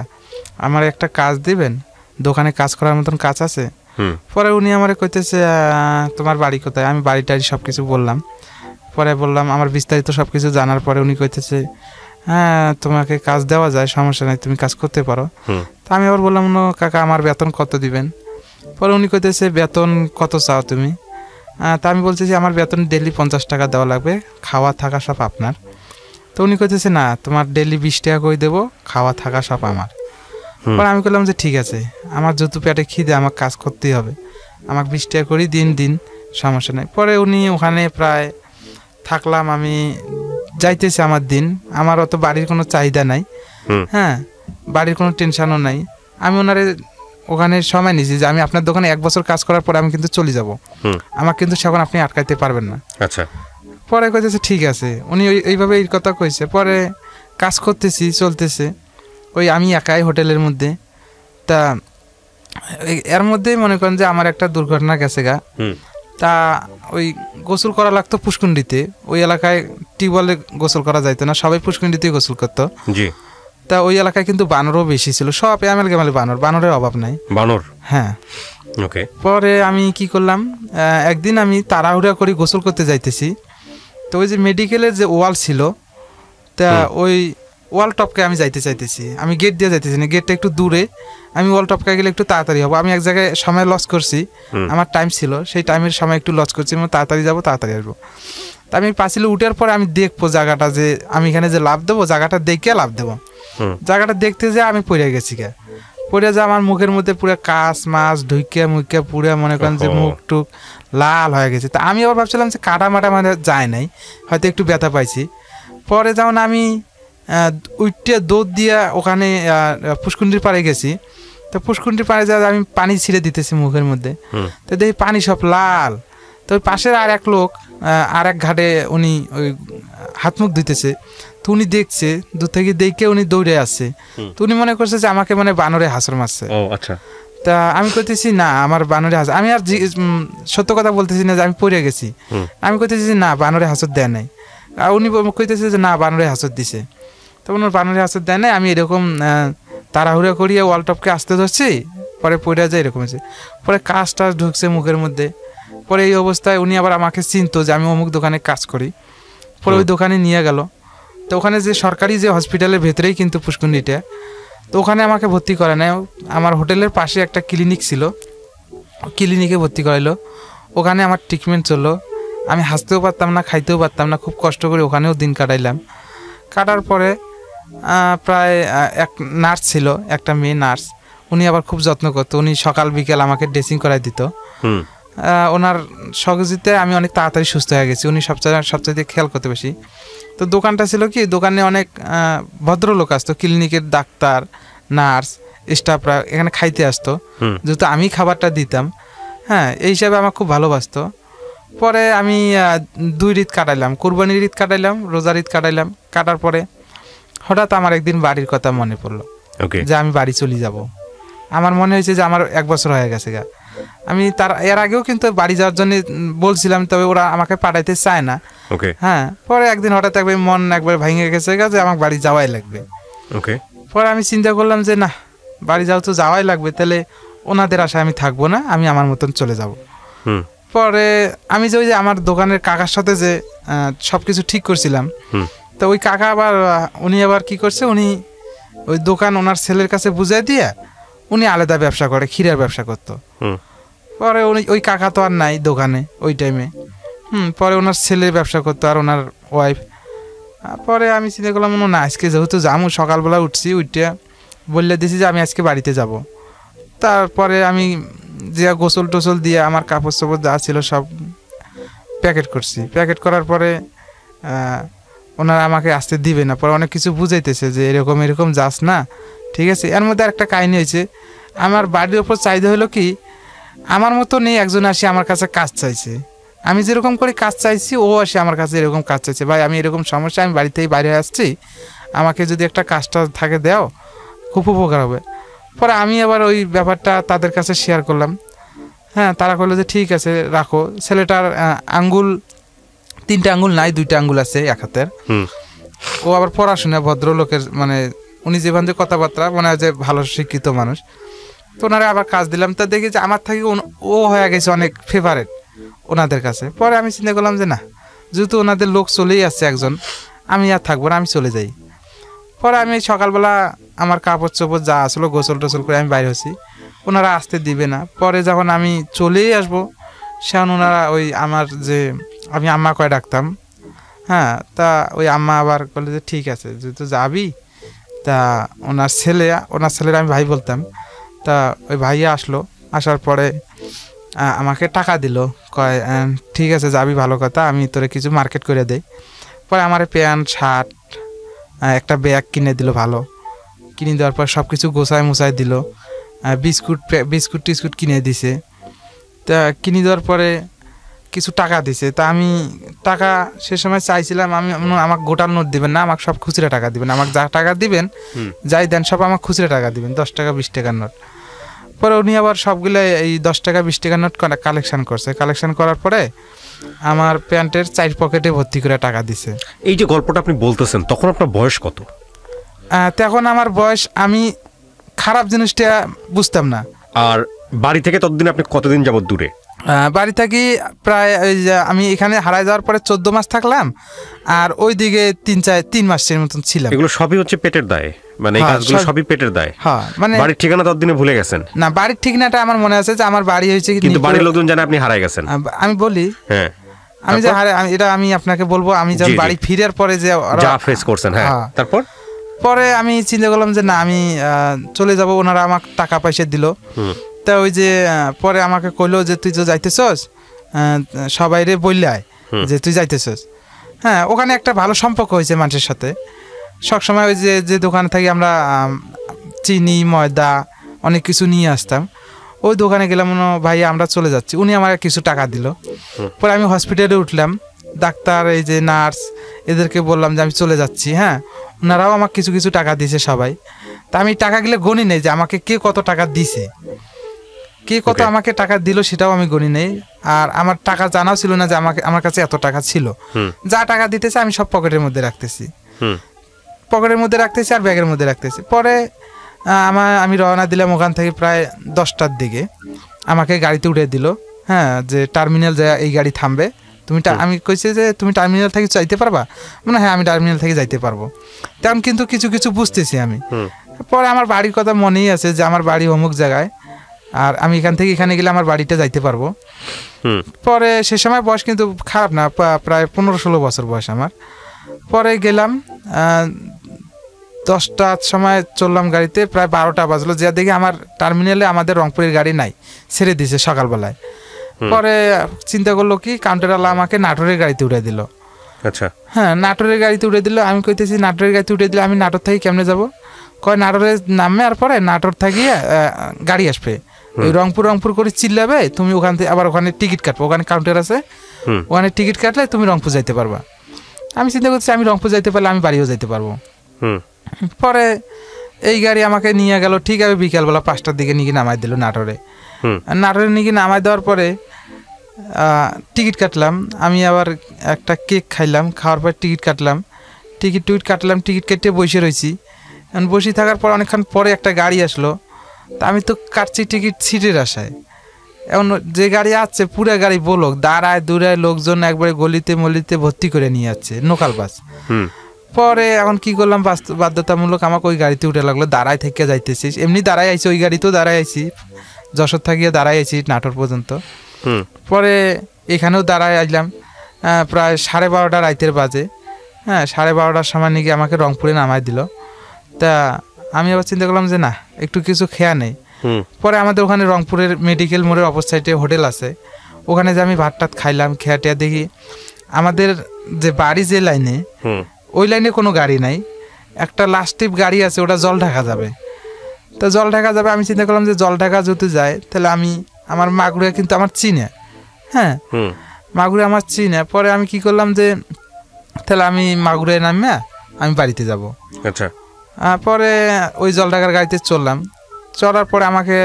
আমার একটা কাজ দিবেন, দোকানে কাজ করার মতন কাজ আছে। পরে উনি আমারে কইতেছে তোমার বাড়ি কোথায়? আমি বাড়ি টাড়ি সব কিছু বললাম। পরে বললাম আমার বিস্তারিত সব কিছু জানার পরে উনি কইতেছে হ্যাঁ তোমাকে কাজ দেওয়া যায়, সমস্যা নাই, তুমি কাজ করতে পারো। তা আমি আবার বললাম না কাকা আমার বেতন কত দিবেন? পরে উনি কইতেছে বেতন কত চাও তুমি? তা আমি বলছি যে আমার বেতন ডেলি 50 টাকা দেওয়া লাগবে, খাওয়া থাকা সব আপনার। তো উনি কইতেছে না তোমার ডেলি 20 টাকা করে দেবো, খাওয়া থাকা সব আমার। পরে আমি বললাম যে ঠিক আছে, আমার যেহেতু পেটে খিদে আমার কাজ করতেই হবে, আমাকে 20 টাকা করেই দিন, সমস্যা নেই। পরে উনি ওখানে প্রায় থাকলাম, আমি যাইতেছি আমার দিন, আমার অত বাড়ির কোনো চাহিদা নাই, হ্যাঁ বাড়ির কোনো টেনশনও নাই। আমি ওনারে ওখানে সময় নিয়েছি যে আমি আপনার দোকানে 1 বছর কাজ করার পরে আমি কিন্তু চলে যাব, আমাকে কিন্তু সেখন আপনি আটকাইতে পারবেন না। আচ্ছা। পরে কইতেছে ঠিক আছে, উনি এইভাবে এই কথা কইছে। পরে কাজ করতেছি, চলতেছে, ওই আমি একাই হোটেলের মধ্যে। তা এর মধ্যেই মনে করেন যে আমার একটা দুর্ঘটনা গেছে গা। তা ওই গোসল করা লাগতো পুষ্কুণ্ডিতে, ওই এলাকায় টিউবওয়েলে গোসল করা যাইতো না, সবাই পুষ্কুণ্ডিতেই গোসল করতো। জি। তা ওই এলাকায় কিন্তু বানরও বেশি ছিল, সব এমএল গেমালে বানরের অভাব নাই। বানর? হ্যাঁ। ওকে। পরে আমি কি করলাম, একদিন আমি তাড়াহুড়া করে গোসল করতে যাইতেছি। তো ওই যে মেডিকেলের যে ওয়াল ছিল, তা ওই ওয়াল টপকে আমি যাইতে চাইতেছি, আমি গেট দিয়ে যাইতেছি না, গেটটা একটু দূরে, আমি ওয়াল টপকে গেলে একটু তাড়াতাড়ি হবো। আমি এক জায়গায় সময় লস করছি, আমার টাইম ছিল, সেই টাইমের সময় একটু লস করছি, আমি তাড়াতাড়ি যাবো, তাড়াতাড়ি আসবো। তা আমি পাঁচিলে উঠার পরে আমি দেখবো জায়গাটা, যে আমি এখানে যে লাভ দেবো, জায়গাটা দেখে লাভ দেবো। জায়গাটা দেখতে যে আমি পড়ে গেছি গা, পড়ে যা আমার মুখের মধ্যে পুরো কাঁচ মাছ ঢুকিয়া মুখিয়া পুরো মনে করেন যে মুখ টুক লাল হয়ে গেছে। তা আমি আবার ভাবছিলাম যে কাটা মাটা মানে যায় নাই, হয়তো একটু ব্যথা পাইছি। পরে যেমন আমি উইটে দৌড় দিয়া ওখানে পুষ্কুণ্ডির পাড়ে গেছি। তো পুষ্কুণ্ডির পাড়ে যা আমি পানি ছিঁড়ে দিতেছি মুখের মধ্যে, তো দেখি পানি সব লাল। তো ওই পাশের আর এক লোক আর এক ঘাটে উনি ওই হাত মুখ ধুইতেছে, তো উনি দেখছে দূর থেকে, দেখে উনি দৌড়ে আসছে। তো উনি মনে করছে যে আমাকে মানে বানরে হাসর মারছে। আচ্ছা। তা আমি কইতেছি না আমার বানরে হাসর, আমি আর সত্য কথা বলতেছি না যে আমি পড়ে গেছি, আমি কইতেছি না বানরে হাসর দেয় নাই। আর উনি কইতেছে যে না বানরে হাসর দিছে। তো ওনার বানরে হাসর দেয় নাই, আমি এরকম তাড়াহুড়া করিয়ে ওয়াল টপকে আসতে ধরছি, পরে পড়ে যায় এরকম হয়েছে। পরে কাজ টাজ ঢুকছে মুখের মধ্যে। পরে এই অবস্থায় উনি আবার আমাকে চিনতো যে আমি অমুক দোকানে কাজ করি। পরে ওই দোকানে নিয়ে গেল। তো ওখানে যে সরকারি যে হসপিটালের ভেতরেই কিন্তু পুষ্কুণ্ডিটা, তো ওখানে আমাকে ভর্তি করে নেয়। আমার হোটেলের পাশে একটা ক্লিনিক ছিল, ক্লিনিকে ভর্তি করাইলো। ওখানে আমার ট্রিটমেন্ট চললো। আমি হাসতেও পারতাম না, খাইতেও পারতাম না, খুব কষ্ট করে ওখানেও দিন কাটাইলাম। কাটার পরে প্রায় এক নার্স ছিল, একটা মেয়ে নার্স, উনি আবার খুব যত্ন করতো। উনি সকাল বিকেল আমাকে ড্রেসিং করাই দিত। ওনার সহযোগিতায় আমি অনেক তাড়াতাড়ি সুস্থ হয়ে গেছি। উনি সবচেয়ে খেয়াল করতে বেশি। তো দোকানটা ছিল কি, দোকানে অনেক ভদ্রলোক আসতো, ক্লিনিকের ডাক্তার, নার্স, স্টাফরা এখানে খাইতে আসতো, যেহেতু আমি খাবারটা দিতাম। হ্যাঁ, এই হিসাবে আমার খুব ভালোবাসতো। পরে আমি 2 ঈদ কাটাইলাম, কুরবানির ঈদ কাটাইলাম, রোজার ঈদ কাটাইলাম। কাটার পরে হঠাৎ আমার একদিন বাড়ির কথা মনে পড়লো, যে আমি বাড়ি চলে যাব। আমার মনে হয়েছে যে আমার 1 বছর হয়ে গেছে গা। আমি এর আগেও কিন্তু বাড়ি যাওয়ার জন্য বলছিলাম, তবে ওরা আমাকে পাঠাইতে চায় না। হ্যাঁ, পরে একদিন হঠাৎ একবার মন একবার ভেঙে গেছে যে আমার বাড়ি যাওয়াই লাগবে। পরে আমি চিন্তা করলাম যে না, বাড়ি যাও তো যাওয়াই লাগবে, তাহলে ওনাদের আশায় আমি থাকবো না, আমি আমার মতন চলে যাব। পরে আমি যে ওই যে আমার দোকানের কাকার সাথে যে সবকিছু ঠিক করছিলাম, তো ওই কাকা আবার উনি আবার কি করছে, উনি ওই দোকান ওনার ছেলের কাছে বুঝাই দিয়ে উনি আলাদা ব্যবসা করে, ক্ষীরের ব্যবসা করতো। পরে উনি ওই কাকা তো আর নাই দোকানে ওই টাইমে। পরে ওনার ছেলে ব্যবসা করতো আর ওনার ওয়াইফ। পরে আমি চিন্তা করলাম না, আজকে যেহেতু যাবো, সকালবেলা উঠছি, উঠে বললে দিছি যে আমি আজকে বাড়িতে যাব। তারপরে আমি যে গোসল টোসল দিয়ে আমার কাপড় চোপড় যা ছিল সব প্যাকেট করছি। প্যাকেট করার পরে ওনারা আমাকে আসতে দিবে না। পরে অনেক কিছু বুঝাইতেছে যে এরকম এরকম যাস না, ঠিক আছে। এর মধ্যে আরেকটা কাহিনী হয়েছে, আমার বাড়ির ওপর চাহিদা হলো কি, আমার মতো নেই একজন আসে আমার কাছে কাজ চাইছে। আমি যেরকম করে কাজ চাইছি, ও আসে আমার কাছে এরকম কাজ চাইছে, ভাই আমি এরকম সমস্যা, আমি বাড়িতেই বাইরে আসছি, আমাকে যদি একটা কাজটা থাকে দাও, খুব উপকার হবে। পরে আমি আবার ওই ব্যাপারটা তাদের কাছে শেয়ার করলাম। হ্যাঁ, তারা বললো যে ঠিক আছে রাখো। ছেলেটার আঙ্গুল 3টা আঙ্গুল নাই, 2টা আঙ্গুল আছে এক হাতের। ও আবার পড়াশোনা ভদ্রলোকের মানে উনি যেভাবে যে কথাবার্তা মনে হয় যে ভালো শিক্ষিত মানুষ। তো ওনারা আবার কাজ দিলাম, তা দেখি যে আমার থেকে ও হয়ে গেছে অনেক ফেভারেট ওনাদের কাছে। পরে আমি চিন্তা করলাম যে না, যেহেতু ওনাদের লোক চলেই আসছে একজন, আমি আর থাকবো না, আমি চলে যাই। পরে আমি সকালবেলা আমার কাপড় চোপড় যা আসলো গোসল টোসল করে আমি বাইরে হচ্ছি, ওনারা আসতে দিবে না। পরে যখন আমি চলেই আসবো, সেখন ওনারা ওই আমার যে আমি আম্মা কয়ে ডাকতাম, হ্যাঁ, তা ওই আম্মা আবার বলে যে ঠিক আছে যেহেতু যাবি, তা ওনার ছেলের আমি ভাই বলতাম। তা ওই ভাইয়া আসলো, আসার পরে আমাকে টাকা দিল, কয় ঠিক আছে যাবি, ভালো কথা, আমি তোরে কিছু মার্কেট করে দেই। পরে আমার প্যান্ট শার্ট একটা ব্যাগ কিনে দিল, ভালো কিনে দেওয়ার পর সব কিছু গোছায় মোছায় দিল, বিস্কুট টিস্কুট কিনে দিছে। তা কিনে দেওয়ার পরে কিছু টাকা দিছে। তা আমি টাকা সে সময় চাইছিলাম, আমাকে গোটাল নোট দিবেন না, আমাকে সব খুচরা টাকা দিবেন, আমাকে যা টাকা দিবেন যাই দেন সব আমাকে খুচরা টাকা দিবেন, 10 টাকা 20 টাকার নোট। পরে উনি আবার সবগুলো এই 10 টাকা 20 টাকার নোট কালেকশন করছে। কালেকশন করার পরে আমার প্যান্টের 4 পকেটে ভর্তি করে টাকা দিছে। এই যে গল্পটা আপনি বলতেছেন, তখন আপনার বয়স কত? তখন আমার বয়স, আমি খারাপ জিনিসটা বুঝতাম না। আর বাড়ি থেকে ততদিন আপনি কতদিন যাবত দূরে? বাড়ি থাকি প্রায় ওই যে আমি এখানে হারাই যাওয়ার পরে 14 মাস থাকলাম, আর ওই দিকে 3 মাসের মতন ছিলাম। এগুলো সবই হচ্ছে পেটের দায়, মানে এই কাজগুলো সবই পেটের দায়। হ্যাঁ, মানে বাড়ির ঠিকানা ততদিনে ভুলে গেছেন? না, বাড়ির ঠিকানাটা আমার মনে আছে যে আমার বাড়ি হয়েছে, কিন্তু বাড়ির লোকজন জানে আপনি হারাই গেছেন। আমি বলি, হ্যাঁ, আমি যে এটা আমি আপনাকে বলবো, আমি যখন বাড়ি ফিরার পরে যে যা ফেস করছেন। হ্যাঁ, তারপর পরে আমি চিন্তা করলাম যে না, আমি চলে যাব। ওনারা আমাকে টাকা পয়সা দিল। তা ওই যে পরে আমাকে কইলো যে তুই তো যাইতেছস, সবাই রে বললাই যে তুই যাইতেছস। হ্যাঁ, ওখানে একটা ভালো সম্পর্ক হয়েছে মানুষের সাথে। সবসময় ওই যে দোকানে থাকি আমরা চিনি ময়দা অনেক কিছু নিয়ে আসতাম, ওই দোকানে গেলাম, ভাই আমরা চলে যাচ্ছি, উনি আমাকে কিছু টাকা দিল। পরে আমি হসপিটালে উঠলাম, ডাক্তার এই যে নার্স এদেরকে বললাম যে আমি চলে যাচ্ছি। হ্যাঁ, ওনারাও আমাকে কিছু কিছু টাকা দিয়েছে সবাই। তা আমি টাকাগুলো গণি নেই যে আমাকে কে কত টাকা দিছে, কে কত আমাকে টাকা দিল সেটাও আমি গণি নেই। আর আমার টাকা জানাও ছিল না যে আমার কাছে এত টাকা ছিল। যা টাকা দিতেছে আমি সব পকেটের মধ্যে রাখতেছি আর ব্যাগের মধ্যে রাখতেছি। পরে আমি রওনা দিলাম ওখান থেকে প্রায় 10টার দিকে। আমাকে গাড়িতে উঠে দিল, হ্যাঁ, যে টার্মিনাল যায় এই গাড়ি থামবে, তুমি আমি কইছি যে তুমি টার্মিনাল থেকে যাইতে পারবা? মানে হ্যাঁ, আমি টার্মিনাল থেকে যাইতে পারবো। তেমন কিন্তু কিছু কিছু বুঝতেছি আমি। পরে আমার বাড়ির কথা মনেই আছে যে আমার বাড়ি অমুক জায়গায়, আর আমি এখান থেকে এখানে গেলে আমার বাড়িতে যাইতে পারবো। পরে সে সময় বয়স কিন্তু খারাপ না, প্রায় 15-16 বছর বয়স আমার। পরে গেলাম, 10টার সময় চললাম গাড়িতে, প্রায় 12টা বাজলো, যে দেখি আমার টার্মিনালে আমাদের রংপুরের গাড়ি নাই, ছেড়ে দিছে সকালবেলায়। পরে চিন্তা করলো কি, কাউন্টারওয়ালা আমাকে নাটোরের গাড়িতে উঠে দিল। আচ্ছা, হ্যাঁ, নাটোরের গাড়িতে উঠে দিল। আমি কইতেছি নাটোরের গাড়িতে উঠে দিলে আমি নাটোর থেকে কেমনে যাব? কয় নাটোরে নামবে, আর পরে নাটোর থাকিয়ে গাড়ি আসবে, ওই রংপুর করে চিল্লাবে, তুমি ওখান থেকে আবার ওখানে টিকিট কাটবো, ওখানে কাউন্টার আছে, ওখানে টিকিট কাটলে তুমি রংপুর যাইতে পারবা। আমি চিন্তা করছি আমি রংপুর যাইতে পারলে আমি বাড়িও যাইতে পারবো। পরে এই গাড়ি আমাকে নিয়ে গেল, ঠিক আছে, বিকালবেলা 5টার দিকে নিয়ে নামাই দিল নাটোরে। নিয়ে নামাই দেওয়ার পরে টিকিট কাটলাম। আমি আবার একটা কেক খাইলাম, খাওয়ার পর টিকিট কাটলাম, টিকিট কেটে বসে রয়েছি। বসে থাকার পর অনেকক্ষণ পরে একটা গাড়ি আসলো। তা আমি তো কাটছি টিকিট সিটের আশায়। এখন যে গাড়ি আসছে পুরো গাড়ি বলক দাঁড়ায় দূরায়, লোকজন একবারে গলিতে মলিতে ভর্তি করে নিয়ে যাচ্ছে, লোকাল বাস। পরে এখন কি করলাম, বাধ্যতামূলক আমাকে ওই গাড়িতে উঠে লাগলো। দাঁড়ায় থেকে যাইতেছি, এমনি দাঁড়ায় আইছি, ওই গাড়িতেও দাঁড়ায় আইছি, যশোর থাকিয়ে দাঁড়ায় আইছি নাটোর পর্যন্ত। পরে এখানেও দাঁড়ায় আসলাম, প্রায় 12:30 রাতের বাজে। হ্যাঁ, 12:30টার সময় নাকি আমাকে রংপুরে নামাই দিল। তা আমি আবার চিন্তা করলাম যে না, একটু কিছু খেয়া নেই। পরে আমাদের ওখানে রংপুরের মেডিকেল মোড়ের অপর সাইডে হোটেল আছে, ওখানে যে আমি ভাত টাত খাইলাম, খেয়া টেয়া দেখি আমাদের যে বাড়ি যে লাইনে, ওই লাইনে কোনো গাড়ি নাই, একটা লাস্ট টিপ গাড়ি আছে, ওটা জল ঢাকা যাবে। তো জল ঢাকা যাবে, আমি চিন্তা করলাম যে জল ঢাকা যদি যায় তাহলে আমার মাগুরা কিন্তু আমার চিনে, হ্যাঁ, মাগুরা আমার চিনে। পরে আমি কি করলাম যে তাহলে আমি মাগুরায় নামিয়ে আমি বাড়িতে যাব। আচ্ছা, পরে ওই জল ঢাকার গাড়িতে চললাম। চলার পরে আমাকে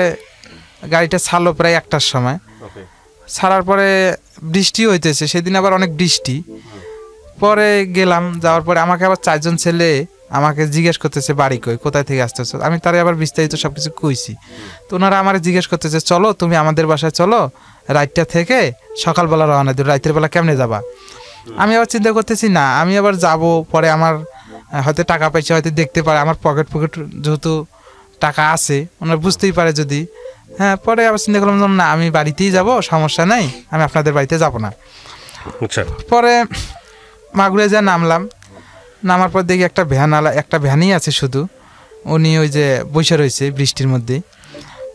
গাড়িটা ছাড়লো প্রায় 1টার সময়। ছাড়ার পরে বৃষ্টি হইতেছে, সেদিন আবার অনেক বৃষ্টি। পরে গেলাম, যাওয়ার পরে আমাকে আবার 4জন ছেলে আমাকে জিজ্ঞেস করতেছে বাড়ি কই, কোথায় থেকে আসতেছো। আমি তারে আবার বিস্তারিত সবকিছু কইছি। তো ওনারা আমার জিজ্ঞেস করতেছে চলো তুমি আমাদের বাসায় চলো, রাতটা থেকে সকালবেলা রওনা দিও, রাতের বেলা কেমনে যাবা। আমি আবার চিন্তা করতেছি না আমি আবার যাব, পরে আমার হয়তো টাকা পয়সা হয়তো দেখতে পারে, আমার পকেট যেহেতু টাকা আছে ওনারা বুঝতেই পারে যদি। হ্যাঁ, পরে আবার চিন্তা করলাম না আমি বাড়িতেই যাব, সমস্যা নাই, আমি আপনাদের বাড়িতে যাব না। পরে মাগুরে যা নামলাম, নামার পর দেখি একটা একটা ভ্যানই আছে শুধু, উনি ওই যে বসে রয়েছে বৃষ্টির মধ্যে।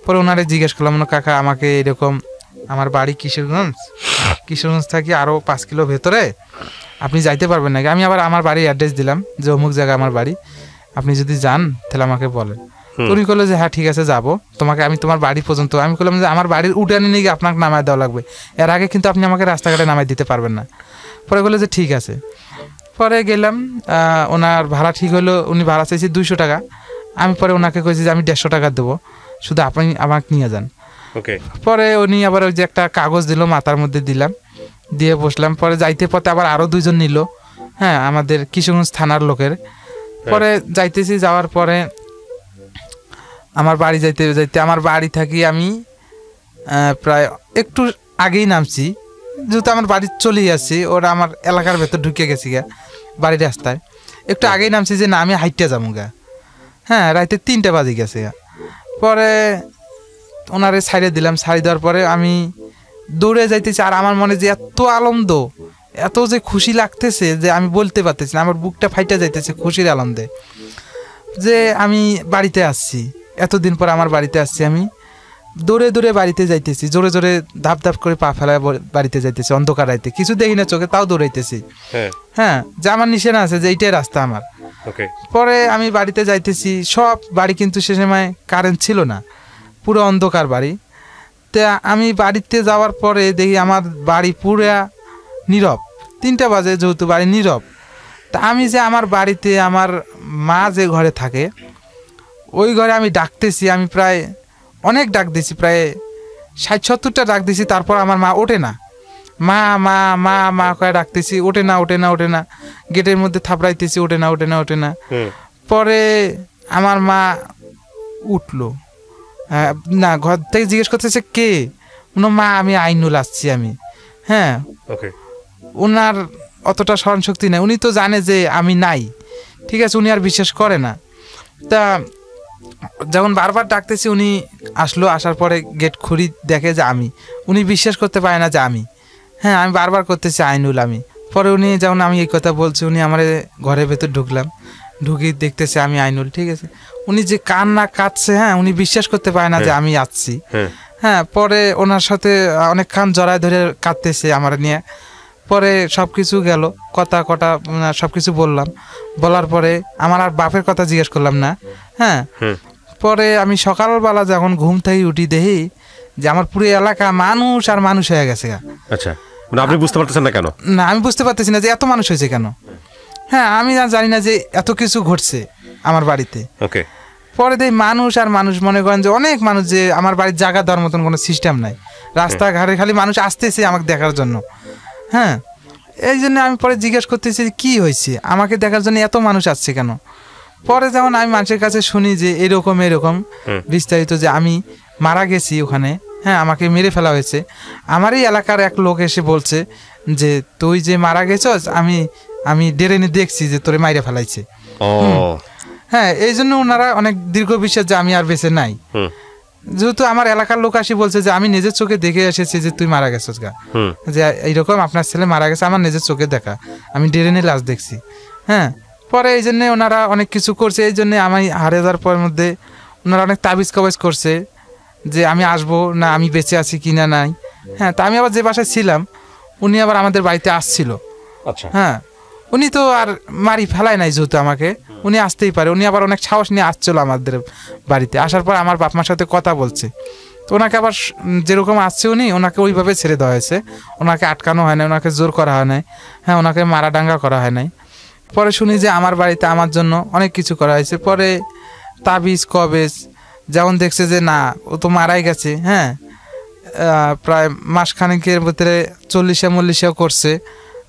পরে ওনারে জিজ্ঞেস করলাম কাকা আমাকে এরকম, আমার বাড়ি কিশোরগঞ্জ থাকি আরও 5 কিলো ভেতরে, আপনি যাইতে পারবেন নাকি। আমি আবার আমার বাড়ির অ্যাড্রেস দিলাম যে অমুক জায়গায় আমার বাড়ি, আপনি যদি যান তাহলে আমাকে বলেন। উনি করলো যে হ্যাঁ ঠিক আছে যাবো, তোমাকে আমি তোমার বাড়ি পর্যন্ত, আমি বললাম যে আমার বাড়ির উঠানে নিয়ে গিয়ে আপনাকে নামায় দেওয়া লাগবে, এর আগে কিন্তু আপনি আমাকে রাস্তাঘাটে নামাই দিতে পারবেন না। পরে বললো যে ঠিক আছে। পরে গেলাম, ওনার ভাড়া ঠিক হলো, উনি ভাড়া চাইছি 200 টাকা। আমি পরে ওনাকে কইছি যে আমি 150 টাকা দেবো, শুধু আপনি আমাকে নিয়ে যান। পরে উনি আবার ওই যে একটা কাগজ দিল, মাথার মধ্যে দিলাম, দিয়ে বসলাম। পরে যাইতে পথে আবার আরও 2 জন নিল, হ্যাঁ আমাদের কিশোরগঞ্জ থানার লোকের। পরে যাইতেছি, যাওয়ার পরে আমার বাড়ি যাইতে যাইতে আমার বাড়ি থাকি আমি প্রায় একটু আগেই নামছি, যেহেতু আমার বাড়ি চলেই আসছি, ওরা আমার এলাকার ভেতর ঢুকে গেছি গা বাড়ির রাস্তায়, একটু আগেই নামছি যে না আমি হাইটটা যাবো গা। হ্যাঁ, রাতে 3টা বাজে গেছে গা। পরে ওনারে ছাইড়ে দিলাম, ছাড়ি দেওয়ার পরে আমি দৌড়ে যাইতেছি, আর আমার মনে যে এত আনন্দ, এত যে খুশি লাগতেছে যে আমি বলতে পারতেছি না, আমার বুকটা ফাইটা যাইতেছে খুশির আনন্দে যে আমি বাড়িতে আসছি, এতদিন পর আমার বাড়িতে আসছি। আমি দৌড়ে দৌড়ে বাড়িতে যাইতেছি, জোরে জোরে ধাপ ধাপ করে পা ফেলায় বাড়িতে যাইতেছি, অন্ধকার রাইতে, কিছু দেখি না চোখে, তাও দৌড়াইতেছি। হ্যাঁ, যে আমার নিশানা আছে যে এইটাই রাস্তা আমার। পরে আমি বাড়িতে যাইতেছি, সব বাড়ি কিন্তু সে সময় কারেন্ট ছিল না, পুরো অন্ধকার বাড়ি। তা আমি বাড়িতে যাওয়ার পরে দেখি আমার বাড়ি পুরা নীরব, 3টা বাজে যেহেতু বাড়ি নীরব। তা আমি যে আমার বাড়িতে আমার মা যে ঘরে থাকে ওই ঘরে আমি ডাকতেছি, আমি প্রায় অনেক ডাক দিছি, প্রায় 60-70টা ডাক দিছি, তারপর আমার মা ওঠে না, মা মা মা মা কয়ে ডাকতেছি, ওঠে না ওঠে না ওঠে না, গেটের মধ্যে থাপড়াইতেছি, ওঠে না ওঠে না ওঠে না। পরে আমার মা উঠলো, না ঘর থেকে জিজ্ঞেস করতেছে কে, মা আমি আইনুল আসছি আমি। হ্যাঁ, ওনার অতটা স্মরণশক্তি নেই, উনি তো জানে যে আমি নাই, ঠিক আছে, উনি আর বিশ্বাস করে না। তা যখন বারবার ডাকতেছি উনি আসলো, আসার পরে গেট খুলি দেখে যে আমি, উনি বিশ্বাস করতে পারে না যে আমি। হ্যাঁ, আমি বারবার করতেছি আইনুল আমি। পরে উনি যখন আমি এই কথা বলছি, উনি আমার ঘরের ভেতর ঢুকলাম, ঢুকি দেখতেছে আমি আইনুল, ঠিক আছে, উনি যে কান্না কাঁদছে, হ্যাঁ উনি বিশ্বাস করতে পারে না যে আমি আসছি। হ্যাঁ, পরে ওনার সাথে অনেকক্ষণ জড়ায় ধরে কাঁদতেছে আমার নিয়ে। পরে সব কিছু গেল, কথা সব কিছু বললাম, বলার পরে আমার আর বাপের কথা জিজ্ঞেস করলাম না। হ্যাঁ, পরে আমি সকালবেলা যখন ঘুম থেকে উঠি দেখি যে আমার পুরো এলাকা মানুষ আর মানুষ হয়ে গেছে। আচ্ছা, আপনি বুঝতে পারতেছেন না কেন? না, আমি বুঝতে পারতেছি না যে এত মানুষ হয়েছে কেন। হ্যাঁ, আমি জানি না যে এত কিছু ঘটছে আমার বাড়িতে। পরে দেখি মানুষ আর মানুষ, মনে করেন যে অনেক মানুষ, যে আমার বাড়ির জায়গা দেওয়ার মতন কোনো সিস্টেম নাই, রাস্তাঘাটে খালি মানুষ আসতেছে আমাকে দেখার জন্য। হ্যাঁ, এই জন্য আমি পরে জিজ্ঞেস করতেছি কি হয়েছে, আমাকে দেখার জন্য এত মানুষ আসছে কেন। পরে যেমন আমি মানুষের কাছে শুনি যে এরকম বিস্তারিত যে আমি মারা গেছি ওখানে, হ্যাঁ আমাকে মেরে ফেলা হয়েছে। আমারই এলাকার এক লোক এসে বলছে যে তুই যে মারা গেছস, আমি ডেরেনে দেখছি যে তোরে মাইরে ফেলাইছে। হ্যাঁ, এই জন্য ওনারা অনেক দীর্ঘ বিশ্বাস যে আমি আর বেঁচে নাই। যেহেতু আমার এলাকার লোক আসি বলছে যে আমি নিজের চোখে দেখে এসেছি যে তুই মারা গেছিস গা, যে এইরকম আপনার ছেলে মারা গেছে, আমার নিজের চোখে দেখা, আমি ডেরেনে লাশ দেখছি। হ্যাঁ, পরে এই জন্যে ওনারা অনেক কিছু করছে, এই জন্যে আমি হারিয়ে যাওয়ার পর মধ্যে ওনারা অনেক তাবিজ কবাজ করছে যে আমি আসবো না, আমি বেঁচে আছি কি না নাই। হ্যাঁ, তা আমি আবার যে বাসায় ছিলাম উনি আবার আমাদের বাড়িতে আসছিল। হ্যাঁ, উনি তো আর মারি ফেলায় নাই, যেহেতু আমাকে উনি আসতেই পারে, উনি আবার অনেক সাহস নিয়ে আসছিল আমাদের বাড়িতে। আসার পর আমার বাপ মার সাথে কথা বলছে, তো ওনাকে আবার যেরকম আসছে উনি, ওনাকে ওইভাবে ছেড়ে দেওয়া হয়েছে, ওনাকে আটকানো হয় নাই, ওনাকে জোর করা হয় নাই। হ্যাঁ, ওনাকে মারা ডাঙ্গা করা হয় নাই। পরে শুনি যে আমার বাড়িতে আমার জন্য অনেক কিছু করা হয়েছে। পরে তাবিজ কবেজ, যেমন দেখছে যে না ও তো মারাই গেছে। হ্যাঁ, প্রায় মাসখানেকের ভিতরে 40-40 করছে,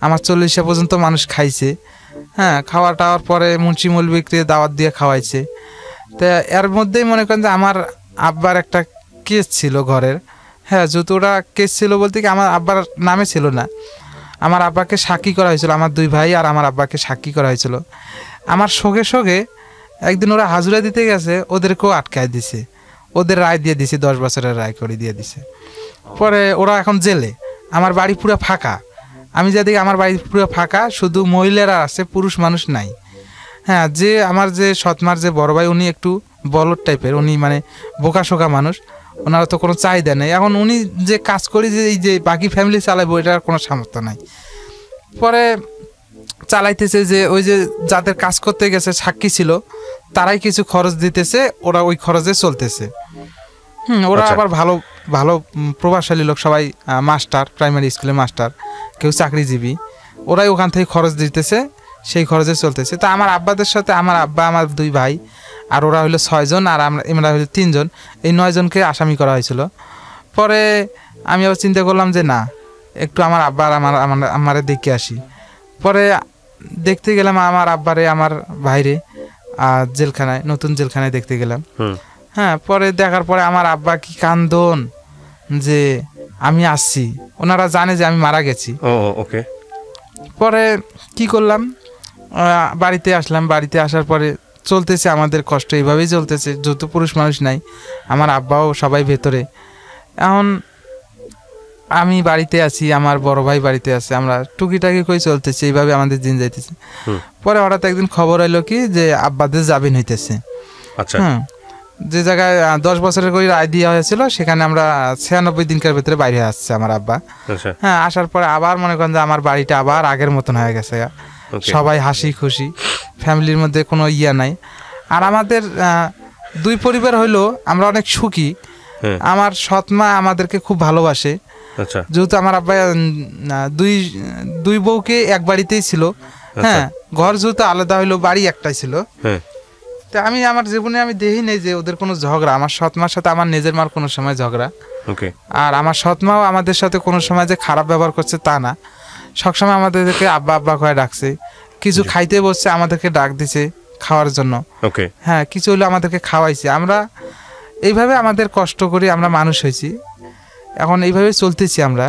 আমার 40 পর্যন্ত মানুষ খাইছে। হ্যাঁ, খাওয়া টাওয়ার পরে মুন্সি মৌলবীকে দাওয়াত দিয়ে খাওয়াইছে। তা এর মধ্যেই মনে করেন যে আমার আব্বার একটা কেস ছিল ঘরের। হ্যাঁ, যেহেতু ওরা কেস ছিল বলতে কি আমার আব্বার নামে ছিল না, আমার আব্বাকে সাক্ষী করা হয়েছিল, আমার 2 ভাই আর আমার আব্বাকে সাক্ষী করা হয়েছিল। আমার শোকে শোকে একদিন ওরা হাজুরা দিতে গেছে, ওদেরকেও আটকায় দিছে, ওদের রায় দিয়ে দিছে, 10 বছরের রায় করে দিয়ে দিছে। পরে ওরা এখন জেলে, আমার বাড়ি পুরো ফাঁকা। আমি যেদিকে আমার বাড়ি পুরো ফাঁকা, শুধু মহিলারা আছে, পুরুষ মানুষ নাই। হ্যাঁ, যে আমার যে সৎমার যে বড় ভাই, উনি একটু বলদ টাইপের, উনি মানে বোকা শোকা মানুষ, ওনারা তো কোনো চাহিদা নেই। এখন উনি যে কাজ করি যে এই যে বাকি ফ্যামিলি চালাবো, এটার কোনো সামর্থ্য নাই। পরে চালাইতেছে যে ওই যে যাদের কাজ করতে গেছে সাক্ষী ছিল, তারাই কিছু খরচ দিতেছে, ওরা ওই খরচে চলতেছে। ওরা আবার ভালো ভালো প্রভাবশালী লোক, সবাই মাস্টার, প্রাইমারি স্কুলের মাস্টার, কেউ চাকরিজীবী, ওরাই ওখান থেকে খরচ দিতেছে, সেই খরচে চলতেছে। তা আমার আব্বাদের সাথে আমার আব্বা, আমার 2 ভাই আর ওরা হলো 6 জন, আর আমরা হলো 3 জন, এই 9 জনকে আসামি করা হয়েছিল। পরে আমি আবার চিন্তা করলাম যে না, একটু আমার আব্বা আর আমারে দেখে আসি। পরে দেখতে গেলাম আমার আব্বারে, আমার ভাইরে জেলখানায়, নতুন জেলখানায় দেখতে গেলাম। হ্যাঁ, পরে দেখার পরে আমার আব্বা কি কান্দন যে আমি আসছি, ওনারা জানে যে আমি মারা গেছি। ওকে। পরে কি করলাম, বাড়িতে আসলাম। বাড়িতে আসার পরে চলতেছে আমাদের কষ্ট, এইভাবেই চলতেছে, যত পুরুষ মানুষ নাই, আমার আব্বাও সবাই ভেতরে। এখন আমি বাড়িতে আছি, আমার বড় ভাই বাড়িতে আছে, আমরা টুকিটাকি করে চলতেছি, এইভাবে আমাদের দিন যাইতেছে। পরে হঠাৎ একদিন খবর এলো কি যে আব্বাদের জামিন হইতেছে। আচ্ছা। যে জায়গায় 10 বছরের করে রায় দেওয়া হয়েছিল, সেখানে আমরা 96 দিনকার ভিতরে বাইরে আসছে আমার আব্বা। হ্যাঁ, আসার পরে আবার মনে করেন যে আমার বাড়িটা আবার আগের মতন হয়ে গেছে, সবাই হাসি খুশি, ফ্যামিলির মধ্যে কোনো ইয়া নাই। আর আমাদের 2 পরিবার হইলো আমরা অনেক সুখী। আমার সৎমা আমাদেরকে খুব ভালোবাসে, যেহেতু আমার আব্বা 2 বউকে এক বাড়িতেই ছিল। হ্যাঁ, ঘর যেহেতু আলাদা হইলো, বাড়ি একটাই ছিল। তা আমি আমার জীবনে আমি দেখি নেই যে ওদের কোনো ঝগড়া, আমার সৎমার সাথে আমার নিজের মার কোনো সময় ঝগড়া। আর আমার সৎমাও আমাদের সাথে কোনো সময় যে খারাপ ব্যবহার করছে তা না, সবসময় আমাদেরকে আব্বা আব্বা করে ডাকছে। কিছু খাইতে বসছে, আমাদেরকে ডাক দিছে খাওয়ার জন্য। হ্যাঁ, কিছু হলে আমাদেরকে খাওয়াইছে। আমরা এইভাবে আমাদের কষ্ট করি আমরা মানুষ হয়েছি, এখন এইভাবে চলতেছি আমরা।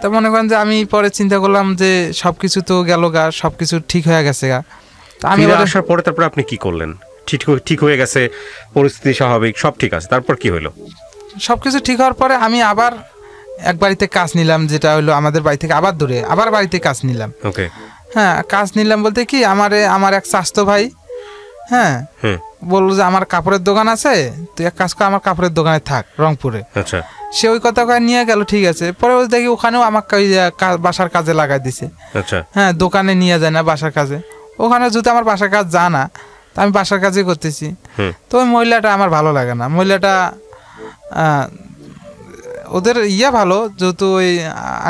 তা মনে করেন যে আমি পরে চিন্তা করলাম যে সবকিছু তো গেল গা, সবকিছু ঠিক হয়ে গেছে গা। আমি আসার পরে তারপর আপনি কি করলেন? ঠিক হয়ে গেছে, পরিস্থিতি স্বাভাবিক, সব ঠিক আছে, তারপর কি হলো? সবকিছু ঠিক হওয়ার পরে আমি আবার এক বাড়িতে কাজ নিলাম, যেটা হলো আমাদের বাড়ি থেকে আবার দূরে, আবার বাড়িতে কাজ নিলাম। হ্যাঁ, কাজ নিলাম বলতে কি আমার এক চাচতো ভাই, হ্যাঁ, বললো যে আমার কাপড়ের দোকান আছে, তুই এক কাজ কর, আমার কাপড়ের দোকানে থাক রংপুরে। সে ওই কথা কয়ে নিয়ে গেল, ঠিক আছে। পরে দেখি ওখানেও আমাকে বাসার কাজে লাগাই দিছে। হ্যাঁ, দোকানে নিয়ে যায় না, বাসার কাজে। ওখানে যদি আমার বাসার কাজ জানা, তা আমি বাসার কাজই করতেছি। তো ওই মহিলাটা আমার ভালো লাগে না। মহিলাটা ওদের ভালো, যেহেতু ওই